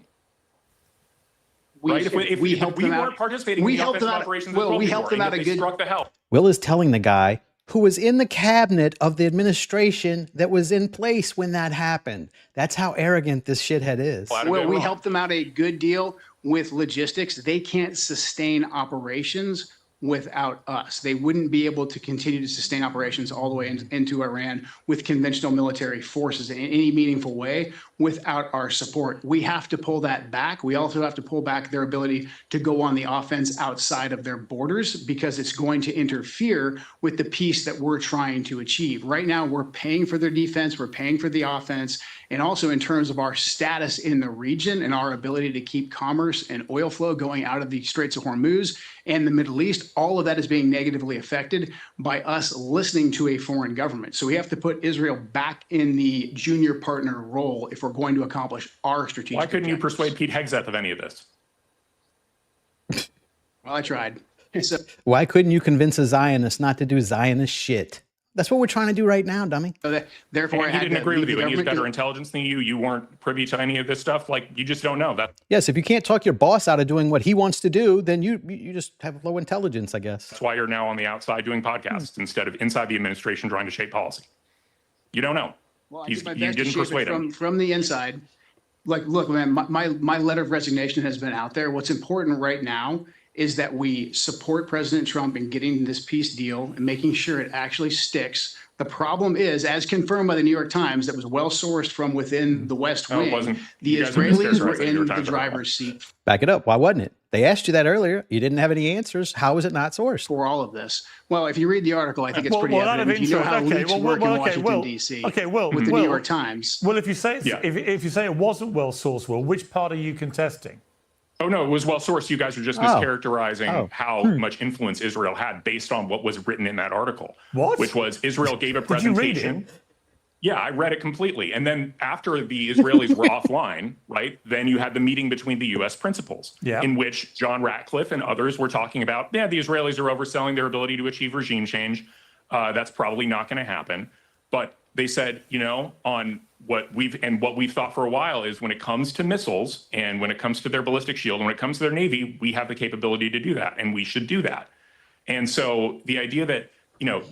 Right? If we weren't participating in the offensive operations, we helped them out a good. Struck the hell. Will is telling the guy who was in the cabinet of the administration that was in place when that happened. That's how arrogant this shithead is. Well, we helped them out a good deal with logistics. They can't sustain operations without us. They wouldn't be able to continue to sustain operations all the way into Iran with conventional military forces in any meaningful way without our support. We have to pull that back. We also have to pull back their ability to go on the offense outside of their borders because it's going to interfere with the peace that we're trying to achieve. Right now, we're paying for their defense, we're paying for the offense, and also in terms of our status in the region and our ability to keep commerce and oil flow going out of the Straits of Hormuz and the Middle East, all of that is being negatively affected by us listening to a foreign government. So we have to put Israel back in the junior partner role if we're going to accomplish our strategic Why couldn't you objectives. persuade Pete Hegseth of any of this? Well, I tried. So, Why couldn't you convince a Zionist not to do Zionist shit? That's what we're trying to do right now, dummy. So therefore, And he didn't agree with you, and he has better intelligence than you. You weren't privy to any of this stuff. Like, you just don't know that. Yes, if you can't talk your boss out of doing what he wants to do, then you just have low intelligence, I guess. That's why you're now on the outside doing podcasts instead of inside the administration trying to shape policy. You don't know. Well, You didn't persuade him. from the inside. Like, look, man, my letter of resignation has been out there. What's important right now is that we support President Trump in getting this peace deal and making sure it actually sticks. The problem is, as confirmed by the New York Times, that was well sourced from within the West Wing, it wasn't. the You guys are Israelis were mischaracterizing the New in York the Times driver's seat Back it up. Why wasn't it? They asked you that earlier. You didn't have any answers. How is it not sourced? for all of this. Well, if you read the article, I think it's pretty out of evident. You know how interest, leaks work in Washington, D.C. Okay, Will, with the Will, New York Times. Well, if you say Yeah. if you say it wasn't well sourced, Will, which part are you contesting? Oh, no, it was well sourced. You guys are just mischaracterizing how much influence Israel had based on what was written in that article. What? Which was Israel gave a Did you read presentation. it? Yeah, I read it completely. And then after the Israelis were offline, right, then you had the meeting between the U.S. principals, in which John Ratcliffe and others were talking about, the Israelis are overselling their ability to achieve regime change. That's probably not going to happen. But they said, on what we've thought for a while is when it comes to missiles and when it comes to their ballistic shield, and when it comes to their Navy, we have the capability to do that, and we should do that. And so the idea that,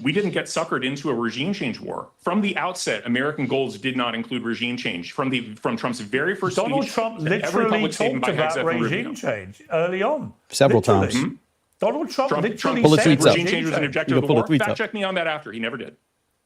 we didn't get suckered into a regime change war. From the outset, American goals did not include regime change. From Trump's very first Donald speech, Trump to every literally public statement talked by about Hegseth and regime Rubio. change early on. Several Literally. times. Donald Trump literally pull the said tweets up. Regime change was an objective You of the can pull war. the tweets Fact up. check me on that after. He never did.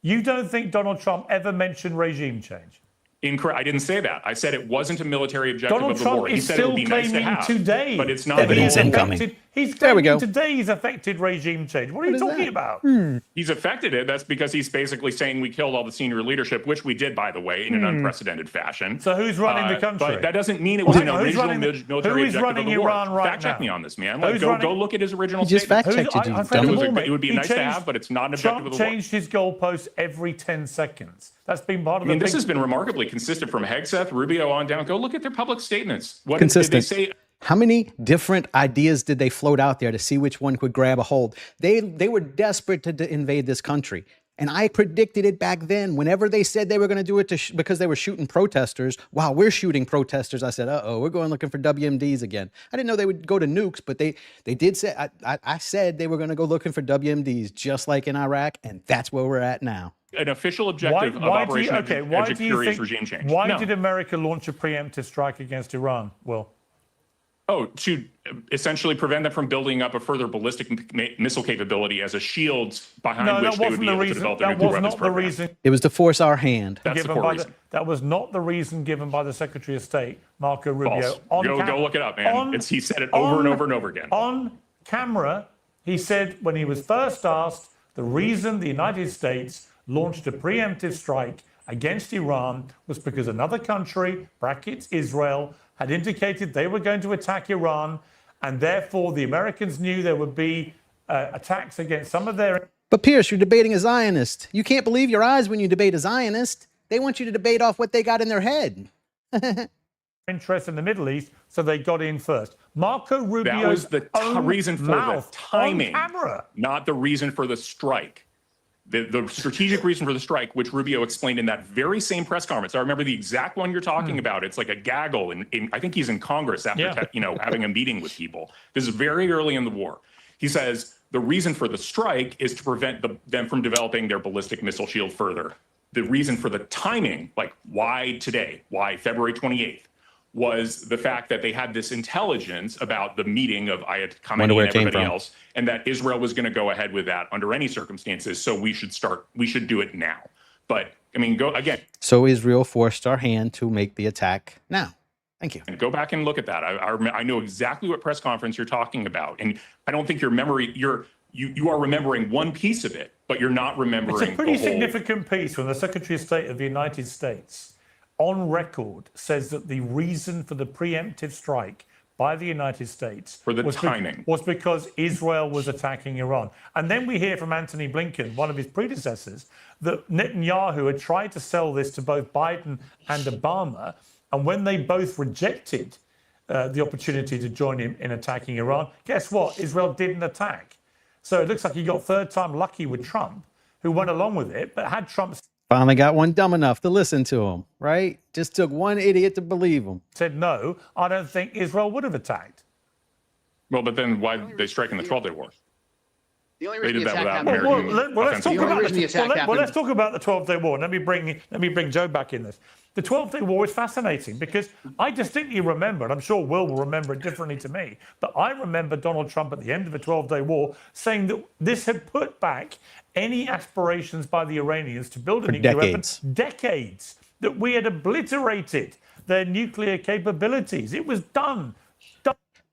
You don't think Donald Trump ever mentioned regime change? Incorrect. I didn't say that. I said it wasn't a military objective Donald of the Trump war. He is said it would still be nice to claiming have, today. but it's not. that Evidence he's incoming. affected- He's There we claiming go. today he's affected regime change. What are you is talking that? about? He's affected it. That's because he's basically saying we killed all the senior leadership, which we did, by the way, in an unprecedented fashion. So who's running the country? But that doesn't mean it was an Hang on, who's original running the- military who is objective of running the war. Iran right Fact check now? me on this, man. Who's Go running- look at his original He just statement. fact checked you, I've dummy. read them all, It would be mate. nice He to have, changed- but it's not an objective Trump of the war. changed his goalposts every 10 seconds. That's been part of I mean, the this big- has been remarkably consistent from Hegseth, Rubio on down. Go look at their public statements. What Consistent. did they say? How many different ideas did they float out there to see which one could grab a hold? They were desperate to invade this country. And I predicted it back then. Whenever they said they were going to do it because they were shooting protesters, while we're shooting protesters, I said, we're going looking for WMDs again. I didn't know they would go to nukes, but they did say, I said they were going to go looking for WMDs, just like in Iraq, and that's where we're at now. An official objective of Operation Object Fury is regime change. Why No. did America launch a preemptive strike against Iran? Will? Oh, to essentially prevent them from building up a further ballistic missile capability as a shield behind No, which that they would wasn't be the able to reason. develop their That nuclear was weapons not the program. reason It was to force our hand. That's the given core by reason. that was not the reason given by the Secretary of State, Marco Rubio. False. Go look it up, man. He said it over and over and over again. On camera, he said when he was first asked the reason the United States launched a preemptive strike against Iran was because another country, brackets Israel, had indicated they were going to attack Iran, and therefore the Americans knew there would be attacks against some of their But Pierce, you're debating a Zionist. You can't believe your eyes when you debate a Zionist. They want you to debate off what they got in their head. interests in the Middle East, so they got in first. Marco Rubio's That was the own reason for the mouth timing, on camera. not the reason for the strike. The strategic reason for the strike, which Rubio explained in that very same press conference. I remember the exact one you're talking about. It's like a gaggle, and I think he's in Congress after having a meeting with people. This is very early in the war. He says the reason for the strike is to prevent them from developing their ballistic missile shield further. The reason for the timing, like why today, why February 28th, was the fact that they had this intelligence about the meeting of Ayatollah Khamenei and everybody else, and that Israel was going to go ahead with that under any circumstances. So we should do it now. But I mean, go again. So Israel forced our hand to make the attack now. Thank you. And go back and look at that. I know exactly what press conference you're talking about, and I don't think your memory you are remembering one piece of it, but you're not remembering. It's a pretty the whole. significant piece when the Secretary of State of the United States, on record, says that the reason for the preemptive strike by the United States For the was timing. was because Israel was attacking Iran. And then we hear from Antony Blinken, one of his predecessors, that Netanyahu had tried to sell this to both Biden and Obama. And when they both rejected the opportunity to join him in attacking Iran, guess what? Israel didn't attack. So it looks like he got third time lucky with Trump, who went along with it. But had Trump Finally got one dumb enough to listen to him, right? Just took one idiot to believe him. said no, I don't think Israel would have attacked. Well, but then why did they strike in the 12-day war? The only They reason did the that attack without happened. American Let's talk offensive about reason the attack let's happened- talk about the 12-day war. Let me bring Joe back in this. The 12-day war is fascinating because I distinctly remember, and I'm sure Will remember it differently to me, but I remember Donald Trump at the end of the 12-day war saying that this had put back any aspirations by the Iranians to build a nuclear weapon. Decades. That we had obliterated their nuclear capabilities. It was done.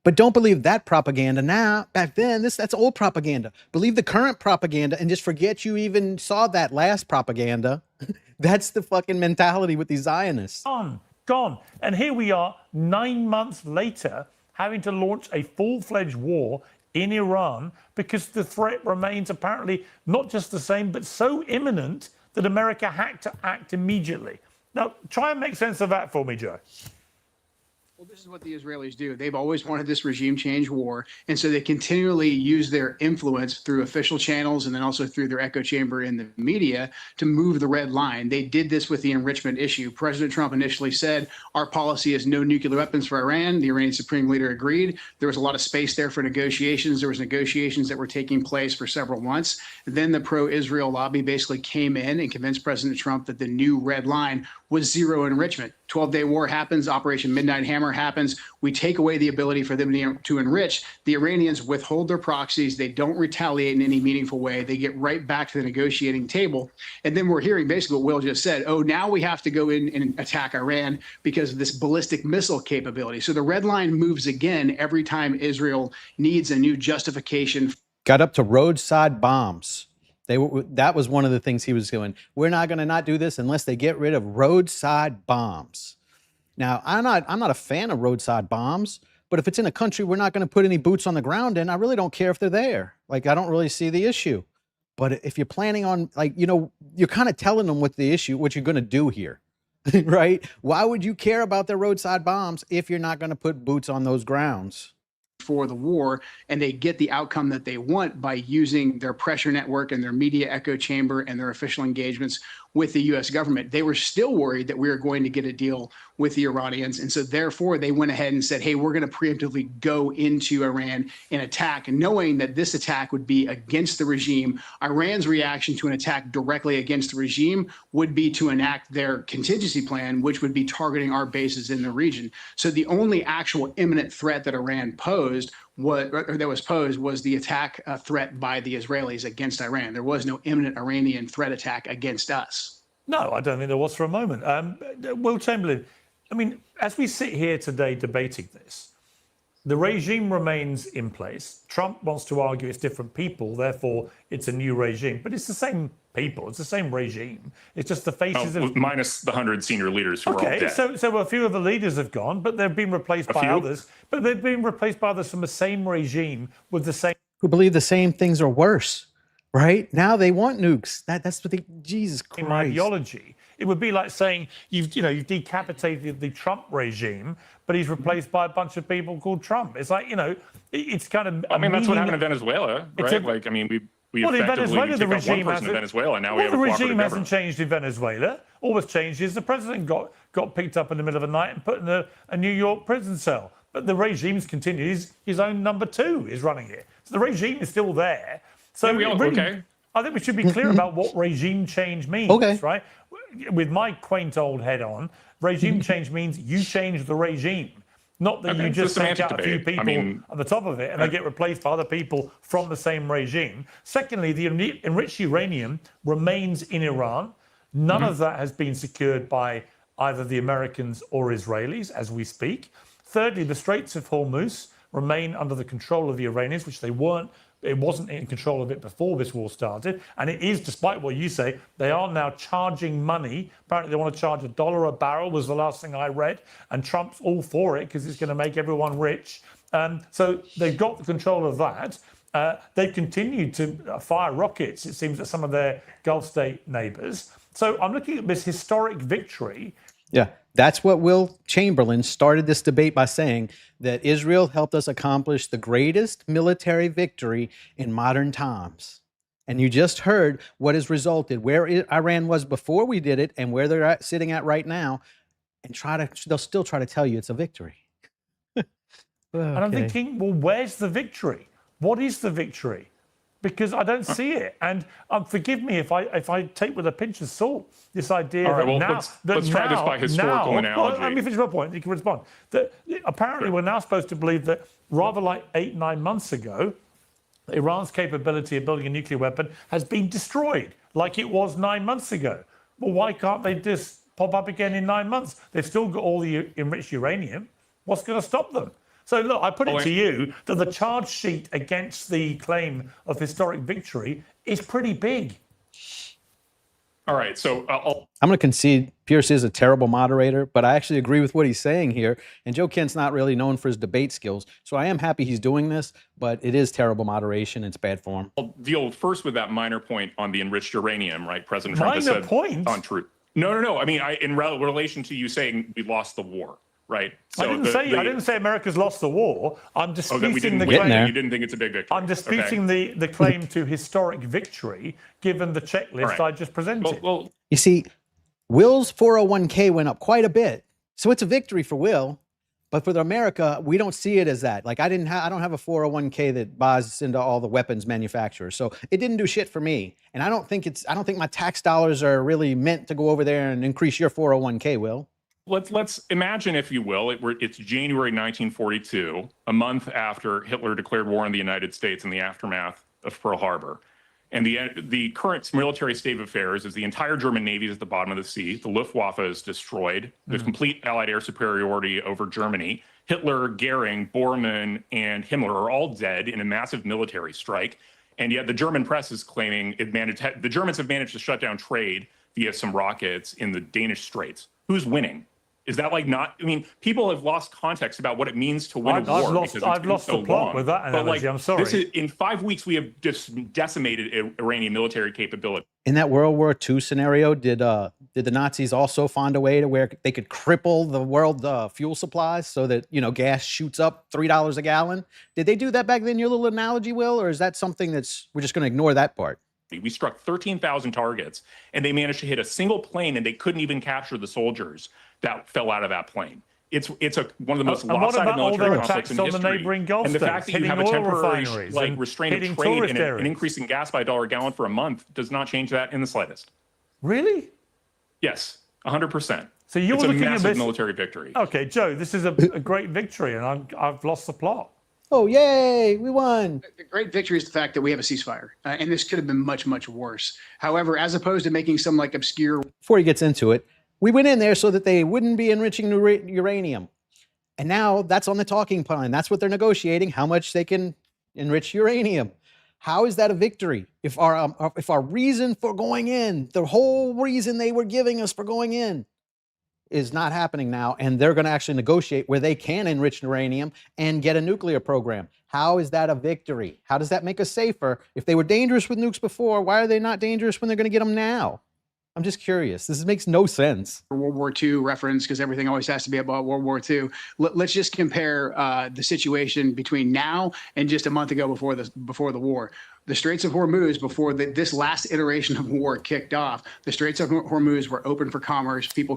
But don't believe that propaganda now. Back then, that's old propaganda. Believe the current propaganda and just forget you even saw that last propaganda. That's the fucking mentality with these Zionists. Gone. And here we are 9 months later having to launch a full-fledged war in Iran because the threat remains apparently not just the same, but so imminent that America had to act immediately. Now, try and make sense of that for me, Joe. Well, this is what the Israelis do. They've always wanted this regime change war. And so they continually use their influence through official channels and then also through their echo chamber in the media to move the red line. They did this with the enrichment issue. President Trump initially said, our policy is no nuclear weapons for Iran. The Iranian Supreme Leader agreed. There was a lot of space there for negotiations. There was negotiations that were taking place for several months. Then the pro-Israel lobby basically came in and convinced President Trump that the new red line was zero enrichment. 12-day war happens, Operation Midnight Hammer happens. We take away the ability for them to enrich. The Iranians withhold their proxies. They don't retaliate in any meaningful way. They get right back to the negotiating table. And then we're hearing basically what Will just said. Oh, now we have to go in and attack Iran because of this ballistic missile capability. So the red line moves again every time Israel needs a new justification. Got up to roadside bombs. That was one of the things he was doing. We're not going to not do this unless they get rid of roadside bombs. Now, I'm not a fan of roadside bombs, but if it's in a country we're not going to put any boots on the ground in, I really don't care if they're there. Like, I don't really see the issue. But if you're planning on, like, you're kind of telling them what you're going to do here, right? Why would you care about their roadside bombs if you're not going to put boots on those grounds? For the war, and they get the outcome that they want by using their pressure network and their media echo chamber and their official engagements with the U.S. government. They were still worried that we were going to get a deal with the Iranians. And so therefore, they went ahead and said, hey, we're going to preemptively go into Iran and attack, and knowing that this attack would be against the regime. Iran's reaction to an attack directly against the regime would be to enact their contingency plan, which would be targeting our bases in the region. So the only actual imminent threat that Iran posed was the attack threat by the Israelis against Iran. There was no imminent Iranian threat attack against us. No, I don't think there was for a moment. Will Chamberlain, I mean, as we sit here today debating this, the regime remains in place. Trump wants to argue it's different people, therefore it's a new regime. But it's the same people, it's the same regime. It's just the faces of... Minus the 100 senior leaders who are all dead. So a few of the leaders have gone, but they've been replaced by others. But they've been replaced by others from the same regime with the same... Who believe the same things are worse, right? Now they want nukes. That's what Jesus Christ. Ideology. It would be like saying you've decapitated the Trump regime, but he's replaced by a bunch of people called Trump. It's like, it's kind of... I mean, that's what happened in Venezuela, right? We effectively took out one person in Venezuela, and now we have a cooperative regime government. hasn't changed in Venezuela. All that's changed is the president got picked up in the middle of the night and put in a New York prison cell. But the regime's continued. His own number two is running it. So the regime is still there. So I think we should be clear about what regime change means, right? With my quaint old head on, regime change means you change the regime. Not that you just take out a few people at the top of it and they get replaced by other people from the same regime. Secondly, the enriched uranium remains in Iran. None of that has been secured by either the Americans or Israelis as we speak. Thirdly, the Straits of Hormuz remain under the control of the Iranians, which they weren't. It wasn't in control of it before this war started. And it is, despite what you say, they are now charging money. Apparently they want to charge $1 a barrel was the last thing I read. And Trump's all for it because it's going to make everyone rich. So they've got the control of that. They've continued to fire rockets, it seems, at some of their Gulf state neighbors. So I'm looking at this historic victory. Yeah, that's what Will Chamberlain started this debate by saying, that Israel helped us accomplish the greatest military victory in modern times. And you just heard what has resulted, where Iran was before we did it and where they're sitting at right now, and they'll still try to tell you it's a victory. And I'm thinking, well, where's the victory? What is the victory? Because I don't see it. And forgive me if I take with a pinch of salt this idea let's try this by historical analogy. Let me finish my point. You can respond. That apparently we're now supposed to believe that rather like 8-9 months ago, Iran's capability of building a nuclear weapon has been destroyed, like it was 9 months ago. Well, why can't they just pop up again in 9 months? They've still got all the enriched uranium. What's going to stop them? So look, I put it to you that the charge sheet against the claim of historic victory is pretty big. All right, so I'm going to concede Pierce is a terrible moderator, but I actually agree with what he's saying here. And Joe Kent's not really known for his debate skills, so I am happy he's doing this, but it is terrible moderation. It's bad form. I'll deal first with that minor point on the enriched uranium, right? President Trump has said on truth. No. I mean, in relation to you saying we lost the war. Right. So I didn't say America's lost the war. I'm disputing the claim. You didn't think it's a big victory. I'm disputing the claim to historic victory, given the checklist I just presented. Well, you see, Will's 401k went up quite a bit, so it's a victory for Will. But for America, we don't see it as that. Like I don't have a 401k that buys into all the weapons manufacturers, so it didn't do shit for me. And I don't think my tax dollars are really meant to go over there and increase your 401k, Will. Let's imagine, if you will, it's January 1942, a month after Hitler declared war on the United States in the aftermath of Pearl Harbor. And the current military state of affairs is the entire German Navy is at the bottom of the sea. The Luftwaffe is destroyed. There's complete Allied air superiority over Germany. Hitler, Goering, Bormann, and Himmler are all dead in a massive military strike. And yet the German press is claiming the Germans have managed to shut down trade via some rockets in the Danish Straits. Who's winning? Is that people have lost context about what it means to win a war. I've lost the plot with that analogy. I'm sorry. In 5 weeks, we have just decimated Iranian military capability. In that World War II scenario, did the Nazis also find a way to where they could cripple the world fuel supplies so that gas shoots up $3 a gallon? Did they do that back then? Your little analogy, Will, or is that something we're just going to ignore that part? We struck 13,000 targets, and they managed to hit a single plane, and they couldn't even capture the soldiers that fell out of that plane. It's one of the most lopsided military conflicts in history. The neighboring Gulf and the fact that you have a temporary restraint of trade and an increase in gas by $1 a gallon for a month does not change that in the slightest. Really? Yes, 100%. So you're it's looking a massive at this military victory. Okay, Joe, this is a great victory, and I've lost the plot. Oh, yay, we won. The great victory is the fact that we have a ceasefire, and this could have been much, much worse. However, as opposed to making some obscure... Before he gets into it, we went in there so that they wouldn't be enriching uranium. And now that's on the talking plan. That's what they're negotiating, how much they can enrich uranium. How is that a victory? If our reason for going in, the whole reason they were giving us for going in, is not happening now, and they're going to actually negotiate where they can enrich uranium and get a nuclear program. How is that a victory? How does that make us safer? If they were dangerous with nukes before, why are they not dangerous when they're going to get them now? I'm just curious. This makes no sense. World War II reference, because everything always has to be about World War II. Let's just compare the situation between now and just a month ago before the war. The Straits of Hormuz, before this last iteration of war kicked off, the Straits of Hormuz were open for commerce. People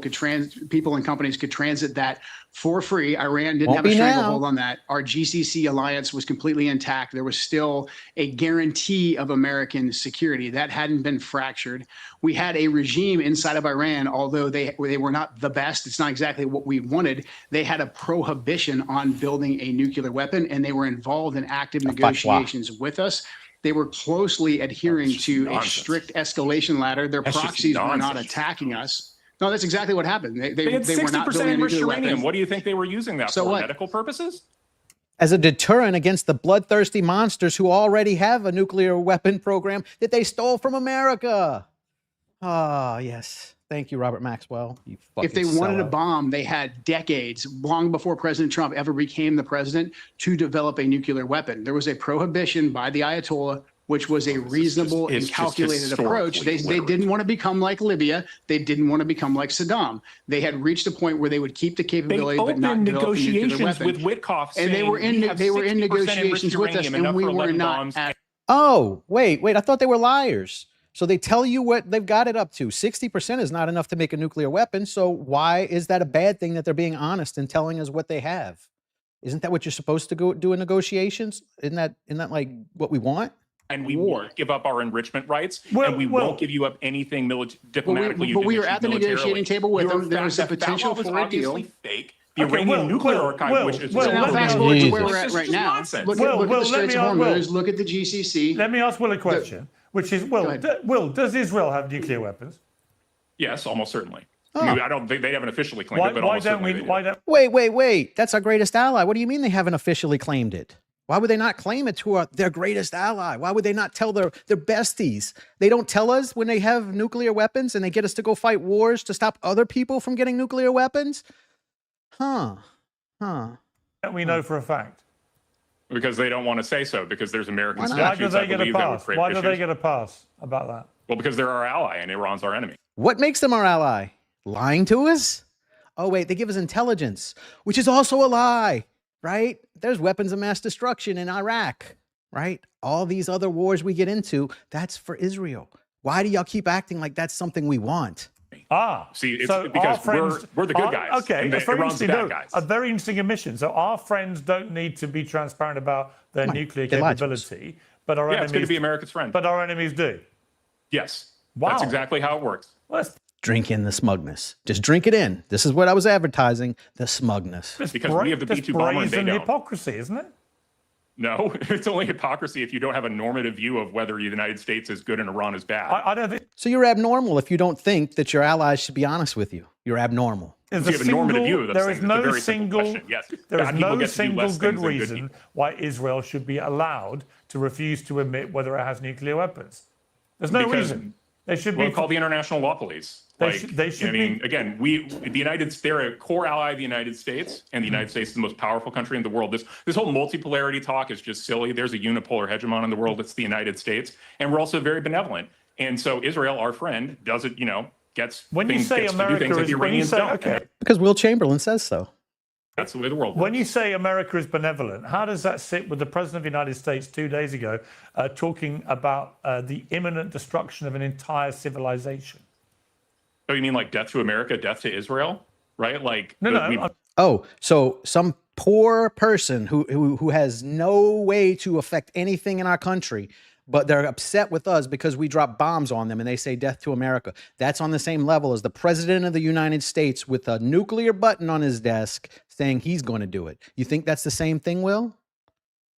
and companies could transit that for free. Iran didn't have a stranglehold on that. Our GCC alliance was completely intact. There was still a guarantee of American security. That hadn't been fractured. We had a regime inside of Iran, although they were not the best. It's not exactly what we wanted. They had a prohibition on building a nuclear weapon, and they were involved in active negotiations with us. They were closely adhering to a strict escalation ladder. Their proxies were not attacking us. No, that's exactly what happened. They had 60% were not building enriched nuclear uranium. weapons. What do you think they were using that for? Medical purposes? As a deterrent against the bloodthirsty monsters who already have a nuclear weapon program that they stole from America. Ah, yes. Thank you, Robert Maxwell. You If they wanted a bomb, they had decades, long before President Trump ever became the president, to develop a nuclear weapon. There was a prohibition by the Ayatollah, which was a reasonable and calculated approach. They didn't want to become like Libya. They didn't want to become like Saddam. They had reached a point where they would keep the capability, but not develop a nuclear weapon. With Witkoff, and they were in negotiations with us, and we were not at. Oh, wait, I thought they were liars. So they tell you what they've got it up to. 60% is not enough to make a nuclear weapon. So why is that a bad thing that they're being honest and telling us what they have? Isn't that what you're supposed to go do in negotiations? Isn't that like what we want? And we won't give up our enrichment rights, and we won't give you up anything diplomatically. But we were at the negotiating table with them. There was a potential for a deal. Fake. The Iranian nuclear archive, which is now fast forward to where we're at right now. Look at the Straits of Hormuz. Look at the GCC. Let me ask Will a question, which is, Will, does Israel have nuclear weapons? Yes, almost certainly. I mean, I don't think they haven't officially claimed it, but almost certainly they do. Wait. That's our greatest ally. What do you mean they haven't officially claimed it? Why would they not claim it to their greatest ally? Why would they not tell their besties? They don't tell us when they have nuclear weapons and they get us to go fight wars to stop other people from getting nuclear weapons? We know for a fact. Because they don't want to say so, because there's American Why do statutes, they get a pass? Why do they get a pass about that? Well, because they're our ally and Iran's our enemy. What makes them our ally? Lying to us? Oh, wait, they give us intelligence, which is also a lie, right? There's weapons of mass destruction in Iraq, right? All these other wars we get into, that's for Israel. Why do y'all keep acting like that's something we want? See, it's so because we're the good guys. Okay, and Iran's the bad guys. A very interesting admission. So our friends don't need to be transparent about their nuclear capability, but our enemies. It's going to be America's friend. But our enemies do. Yes. Wow. That's exactly how it works. Drink in the smugness. Just drink it in. This is what I was advertising, the smugness. Because we have the B-2 bomber and they don't. Hypocrisy, isn't it? No, it's only hypocrisy if you don't have a normative view of whether the United States is good and Iran is bad. I don't think. So you're abnormal if you don't think that your allies should be honest with you. You're abnormal. You have a normative view of those there things. is no single, yes. there is no single good reason why Israel should be allowed to refuse to admit whether it has nuclear weapons. There's no reason. They should be called the international law police. They should be. Again, they're a core ally of the United States, and the United States is the most powerful country in the world. This whole multipolarity talk is just silly. There's a unipolar hegemon in the world. It's the United States, and we're also very benevolent. And so Israel, our friend, does it. Gets when things, you say gets America to do things that the Iranians don't. Okay. Because Will Chamberlain says so. That's the way the world works. When you say America is benevolent, how does that sit with the President of the United States 2 days ago talking about the imminent destruction of an entire civilization? Oh, you mean like death to America, death to Israel, right? Like so some poor person who has no way to affect anything in our country, but they're upset with us because we drop bombs on them and they say death to America. That's on the same level as the President of the United States with a nuclear button on his desk saying he's going to do it. You think that's the same thing, Will?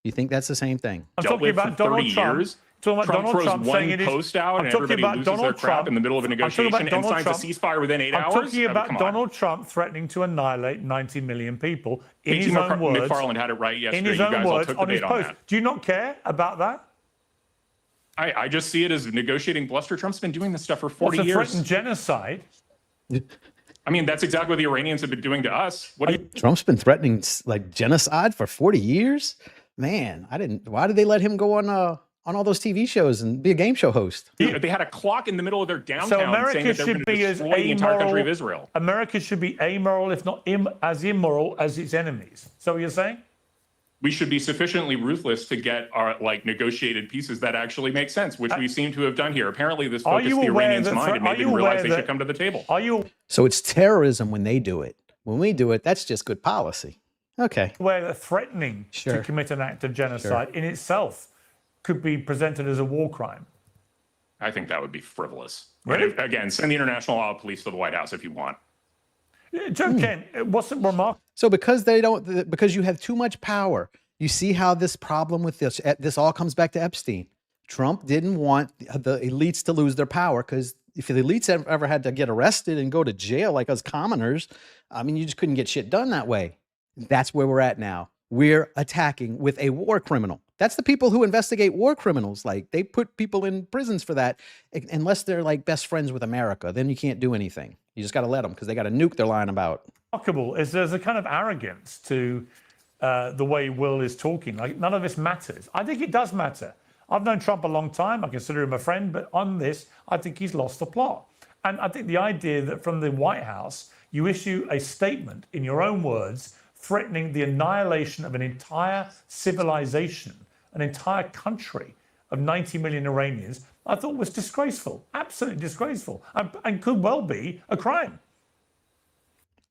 You think that's the same thing? I'm talking about Donald Trump. Trump throws one post out and everybody loses their crap in the middle of a negotiation and signs a ceasefire within 8 hours? I'm talking about Donald Trump threatening to annihilate 90 million people in his own words. McFarland had it right yesterday. In his own words, on his post. Do you not care about that? I just see it as negotiating bluster. Trump's been doing this stuff for 40 years. What's a threatened genocide? I mean, that's exactly what the Iranians have been doing to us. Trump's been threatening like genocide for 40 years? Man, why did they let him go on all those TV shows and be a game show host? They had a clock in the middle of their downtown so America saying that they were going to destroy the entire country of Israel. America should be amoral, if not as immoral as its enemies. So what you're saying? We should be sufficiently ruthless to get our negotiated pieces that actually make sense, which we seem to have done here. Apparently, this focused the Iranians' mind and made them realize they should come to the table. So it's terrorism when they do it. When we do it, that's just good policy. Okay. Where they're threatening to commit an act of genocide in itself could be presented as a war crime. I think that would be frivolous. Really? But again, send the international law police to the White House if you want. Joe Ken, what's it remarkable? So because you have too much power, you see how this problem with this all comes back to Epstein. Trump didn't want the elites to lose their power because if the elites ever had to get arrested and go to jail like us commoners, I mean, you just couldn't get shit done that way. That's where we're at now. We're attacking with a war criminal. That's the people who investigate war criminals. Like they put people in prisons for that, unless they're like best friends with America. Then you can't do anything. You just got to let them because they got a nuke they're lying about. Remarkable is there's a kind of arrogance to the way Will is talking. Like none of this matters. I think it does matter. I've known Trump a long time. I consider him a friend, but on this, I think he's lost the plot. And I think the idea that from the White House, you issue a statement in your own words threatening the annihilation of an entire civilization, an entire country of 90 million Iranians, I thought was disgraceful, absolutely disgraceful, and could well be a crime.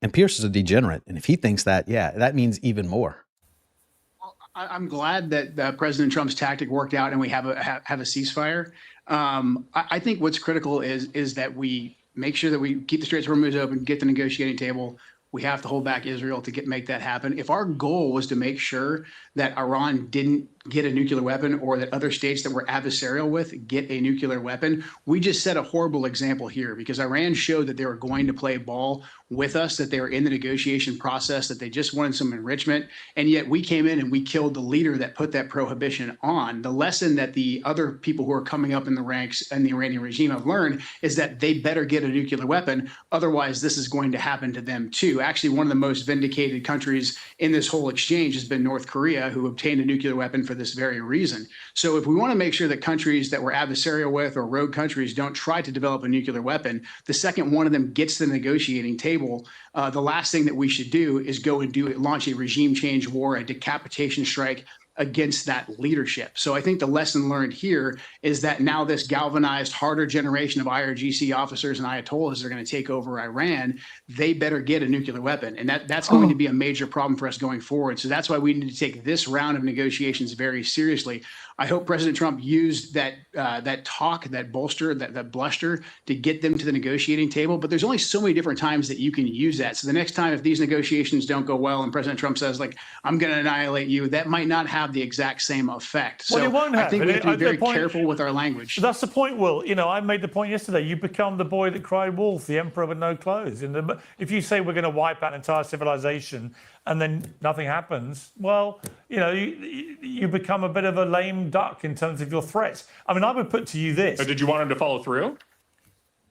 And Pierce is a degenerate. And if he thinks that, yeah, that means even more. I'm glad that President Trump's tactic worked out and we have a ceasefire. I think what's critical is that we make sure that we keep the Straits of Hormuz open, get the negotiating table. We have to hold back Israel to make that happen. If our goal was to make sure that Iran didn't get a nuclear weapon or that other states that we're adversarial with get a nuclear weapon, we just set a horrible example here because Iran showed that they were going to play ball with us, that they were in the negotiation process, that they just wanted some enrichment. And yet we came in and we killed the leader that put that prohibition on. The lesson that the other people who are coming up in the ranks and the Iranian regime have learned is that they better get a nuclear weapon. Otherwise, this is going to happen to them too. Actually, one of the most vindicated countries in this whole exchange has been North Korea, who obtained a nuclear weapon for this very reason. So if we want to make sure that countries that we're adversarial with or rogue countries don't try to develop a nuclear weapon, the second one of them gets to the negotiating table, the last thing that we should do is go and launch a regime change war, a decapitation strike against that leadership. So I think the lesson learned here is that now this galvanized, harder generation of IRGC officers and Ayatollahs are going to take over Iran. They better get a nuclear weapon. And that's going to be a major problem for us going forward. So that's why we need to take this round of negotiations very seriously. I hope President Trump used that talk, that bolster, that bluster to get them to the negotiating table. But there's only so many different times that you can use that. So the next time, if these negotiations don't go well and President Trump says, like, I'm going to annihilate you, that might not have the exact same effect. So well, it won't have. I think we have to be very careful with our language. That's the point, Will. You know, I made the point yesterday. You become the boy that cried wolf, the emperor with no clothes. If you say we're going to wipe out an entire civilization and then nothing happens, well, you know, you become a bit of a lame duck in terms of your threats. I mean, I would put to you this. Did you want him to follow through?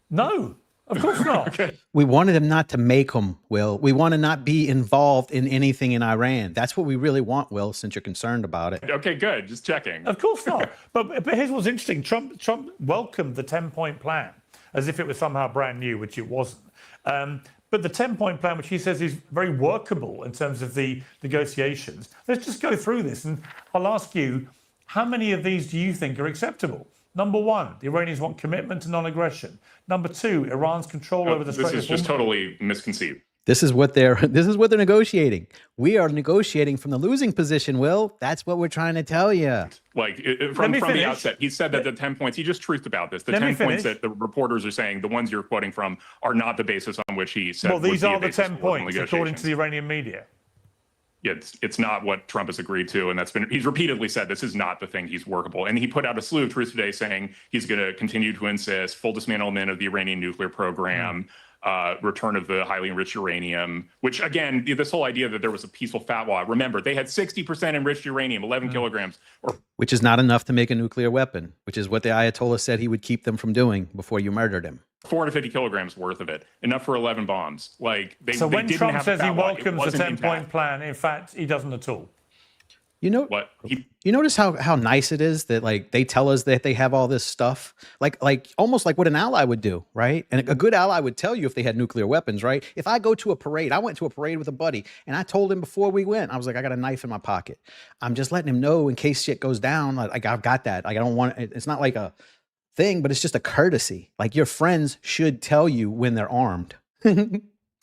No, of course not. Okay. We wanted him not to make them, Will. We want to not be involved in anything in Iran. That's what we really want, Will, since you're concerned about it. Okay, good. Just checking. Of course not. but here's what's interesting. Trump welcomed the 10-point plan as if it was somehow brand new, which it wasn't. But the 10-point plan, which he says is very workable in terms of the negotiations, let's just go through this. And I'll ask you, how many of these do you think are acceptable? Number one, the Iranians want commitment to non-aggression. Number two, Iran's control over the Strait of Hormuz. This is just totally misconceived. This is what they're negotiating. We are negotiating from the losing position, Will. That's what we're trying to tell you. Like from the outset, he said that the 10 points, he just truthed about this. The 10 points that the reporters are saying, the ones you're quoting from, are not the basis on which he said. Well, these are the 10 points, according to the Iranian media. Yeah, it's not what Trump has agreed to, and he's repeatedly said this is not the thing he's workable. And he put out a slew of truths today saying he's going to continue to insist full dismantlement of the Iranian nuclear program, return of the highly enriched uranium, which again, this whole idea that there was a peaceful fatwa. Remember, they had 60% enriched uranium, 11 kilograms. Which is not enough to make a nuclear weapon, which is what the Ayatollah said he would keep them from doing before you murdered him. 450 kilograms worth of it, enough for 11 bombs. Like so when didn't Trump have says he welcomes the 10-point intact. plan, in fact, he doesn't at all. You know what? You notice how nice it is that like they tell us that they have all this stuff, like almost like what an ally would do, right? And a good ally would tell you if they had nuclear weapons, right? If I go to a parade, I went to a parade with a buddy, and I told him before we went, I was like, I got a knife in my pocket. I'm just letting him know in case shit goes down. Like I've got that. Like I don't want it. It's not like a thing, but it's just a courtesy. Like your friends should tell you when they're armed.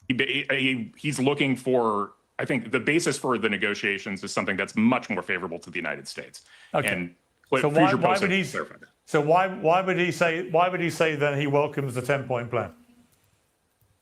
He's looking for. I think the basis for the negotiations is something that's much more favorable to the United States. Okay. And so why would he? So why would he say then he welcomes the 10-point plan?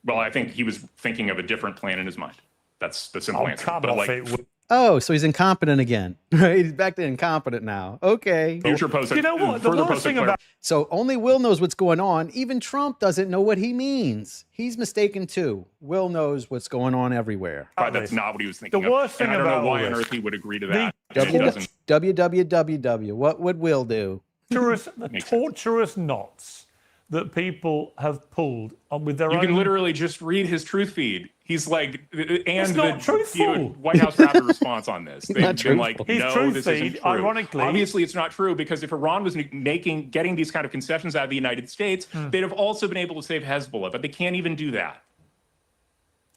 Well, I think he was thinking of a different plan in his mind. That's the simple answer. Oh, so he's incompetent again, right? He's back to incompetent now. Okay. Future post. You know what? The worst thing about so only Will knows what's going on. Even Trump doesn't know what he means. He's mistaken too. Will knows what's going on everywhere. That's not what he was thinking. The worst thing and I don't about know why all on this, earth he would agree to that. www. What would Will do? The torturous knots that people have pulled with their own. You can literally just read his truth feed. He's like, and the White House rapid response on this. They've been like, his no, truth this feed, isn't true. ironically, obviously, it's not true because if Iran was getting these kind of concessions out of the United States, they'd have also been able to save Hezbollah, but they can't even do that.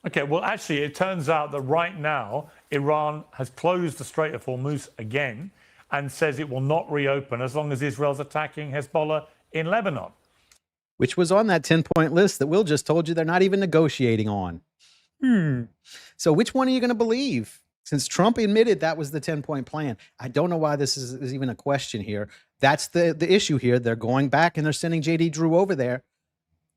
Okay, well, actually, it turns out that right now, Iran has closed the Strait of Hormuz again. and says it will not reopen as long as Israel's attacking Hezbollah in Lebanon. Which was on that 10-point list that Will just told you they're not even negotiating on. So which one are you going to believe? Since Trump admitted that was the 10-point plan, I don't know why this is even a question here. That's the issue here. They're going back and they're sending J.D. Drew over there.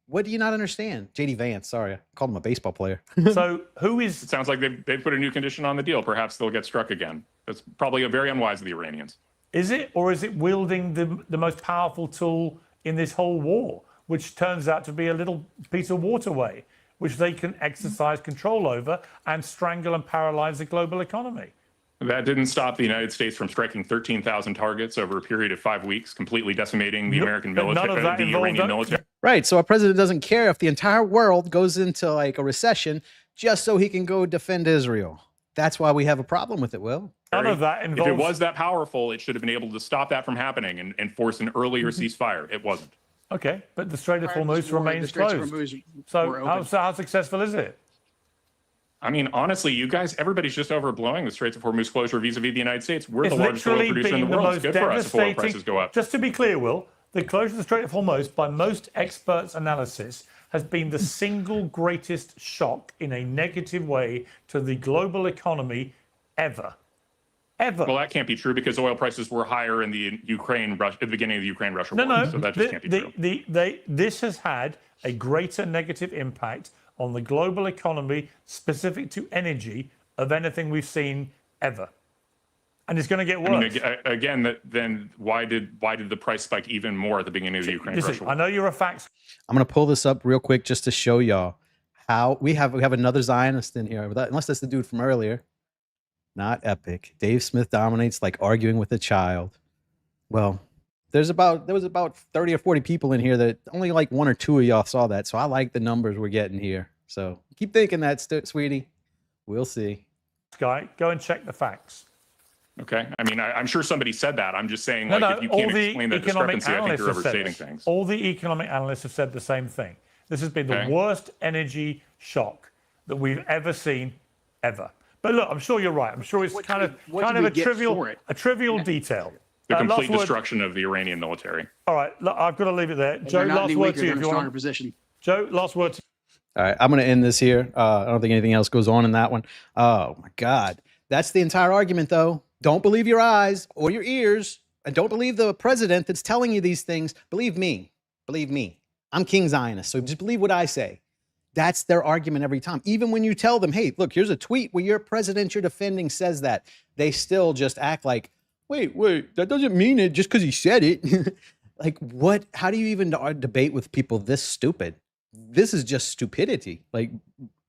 What do you not understand? J.D. Vance, sorry. I called him a baseball player. So who is... It sounds like they've put a new condition on the deal. Perhaps they'll get struck again. That's probably very unwise of the Iranians. Is it? Or is it wielding the most powerful tool in this whole war, which turns out to be a little piece of waterway, which they can exercise control over and strangle and paralyze the global economy? That didn't stop the United States from striking 13,000 targets over a period of 5 weeks, completely decimating the American military, the Iranian military. Right. So our president doesn't care if the entire world goes into like a recession just so he can go defend Israel. That's why we have a problem with it, Will. None of that involves... If it was that powerful, it should have been able to stop that from happening and force an earlier ceasefire. It wasn't. Okay, but the Strait of Hormuz remains closed. So how successful is it? I mean, honestly, you guys, everybody's just overblowing the Straits of Hormuz closure vis-a-vis the United States. We're the largest oil producer in the world. It's good for us if oil prices go up. Just to be clear, Will, the closure of the Strait of Hormuz, by most experts' analysis, has been the single greatest shock in a negative way to the global economy ever. Ever. Well, that can't be true because oil prices were higher in the at the beginning of the Ukraine-Russia war. No, so that just can't be true. This has had a greater negative impact on the global economy specific to energy of anything we've seen ever. And it's going to get worse. I mean, again, then why did the price spike even more at the beginning of the Ukraine-Russia war? I know you're a facts. I'm going to pull this up real quick just to show y'all how we have another Zionist in here, unless that's the dude from earlier. Not epic. Dave Smith dominates like arguing with a child. Well, there was about 30 or 40 people in here that only like 1 or 2 of y'all saw that. So I like the numbers we're getting here. So keep thinking that, sweetie. We'll see. Guy, go and check the facts. Okay. I mean, I'm sure somebody said that. I'm just saying, if you can't explain the discrepancy, I think you're overstating things. All the economic analysts have said the same thing. This has been the worst energy shock that we've ever seen, ever. But look, I'm sure you're right. I'm sure it's kind of a trivial detail. The complete destruction of the Iranian military. All right, look, I've got to leave it there. Joe, last word to you. If you want. Position. Joe, last word. All right, I'm going to end this here. I don't think anything else goes on in that one. Oh my God, that's the entire argument, though. Don't believe your eyes or your ears, and don't believe the president that's telling you these things. Believe me. Believe me. I'm King Zionist, so just believe what I say. That's their argument every time. Even when you tell them, hey, look, here's a tweet where your president you're defending says that, they still just act like, wait, that doesn't mean it just because he said it. Like, what? How do you even debate with people this stupid? This is just stupidity. Like,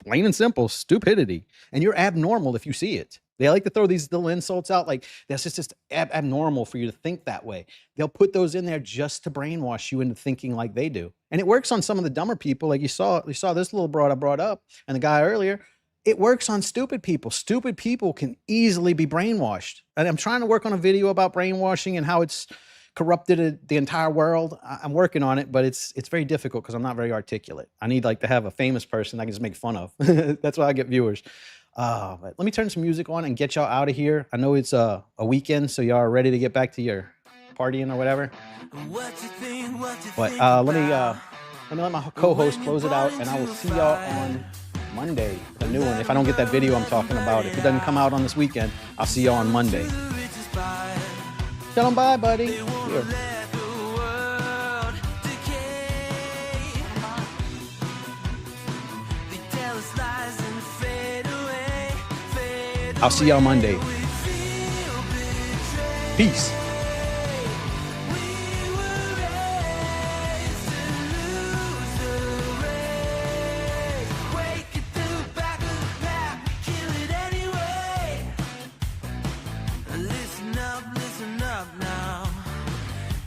plain and simple, stupidity. And you're abnormal if you see it. They like to throw these little insults out like that's just abnormal for you to think that way. They'll put those in there just to brainwash you into thinking like they do. And it works on some of the dumber people. Like you saw this little broad I brought up and the guy earlier. It works on stupid people. Stupid people can easily be brainwashed. And I'm trying to work on a video about brainwashing and how it's corrupted the entire world. I'm working on it, but it's very difficult because I'm not very articulate. I need to have a famous person I can just make fun of. That's why I get viewers. But let me turn some music on and get y'all out of here. I know it's a weekend, so y'all are ready to get back to your partying or whatever. But let me let my co-host close it out, and I will see y'all on Monday, the new one. If I don't get that video I'm talking about, if it doesn't come out on this weekend, I'll see y'all on Monday. Tell them bye, buddy. Here. I'll see y'all Monday. Peace.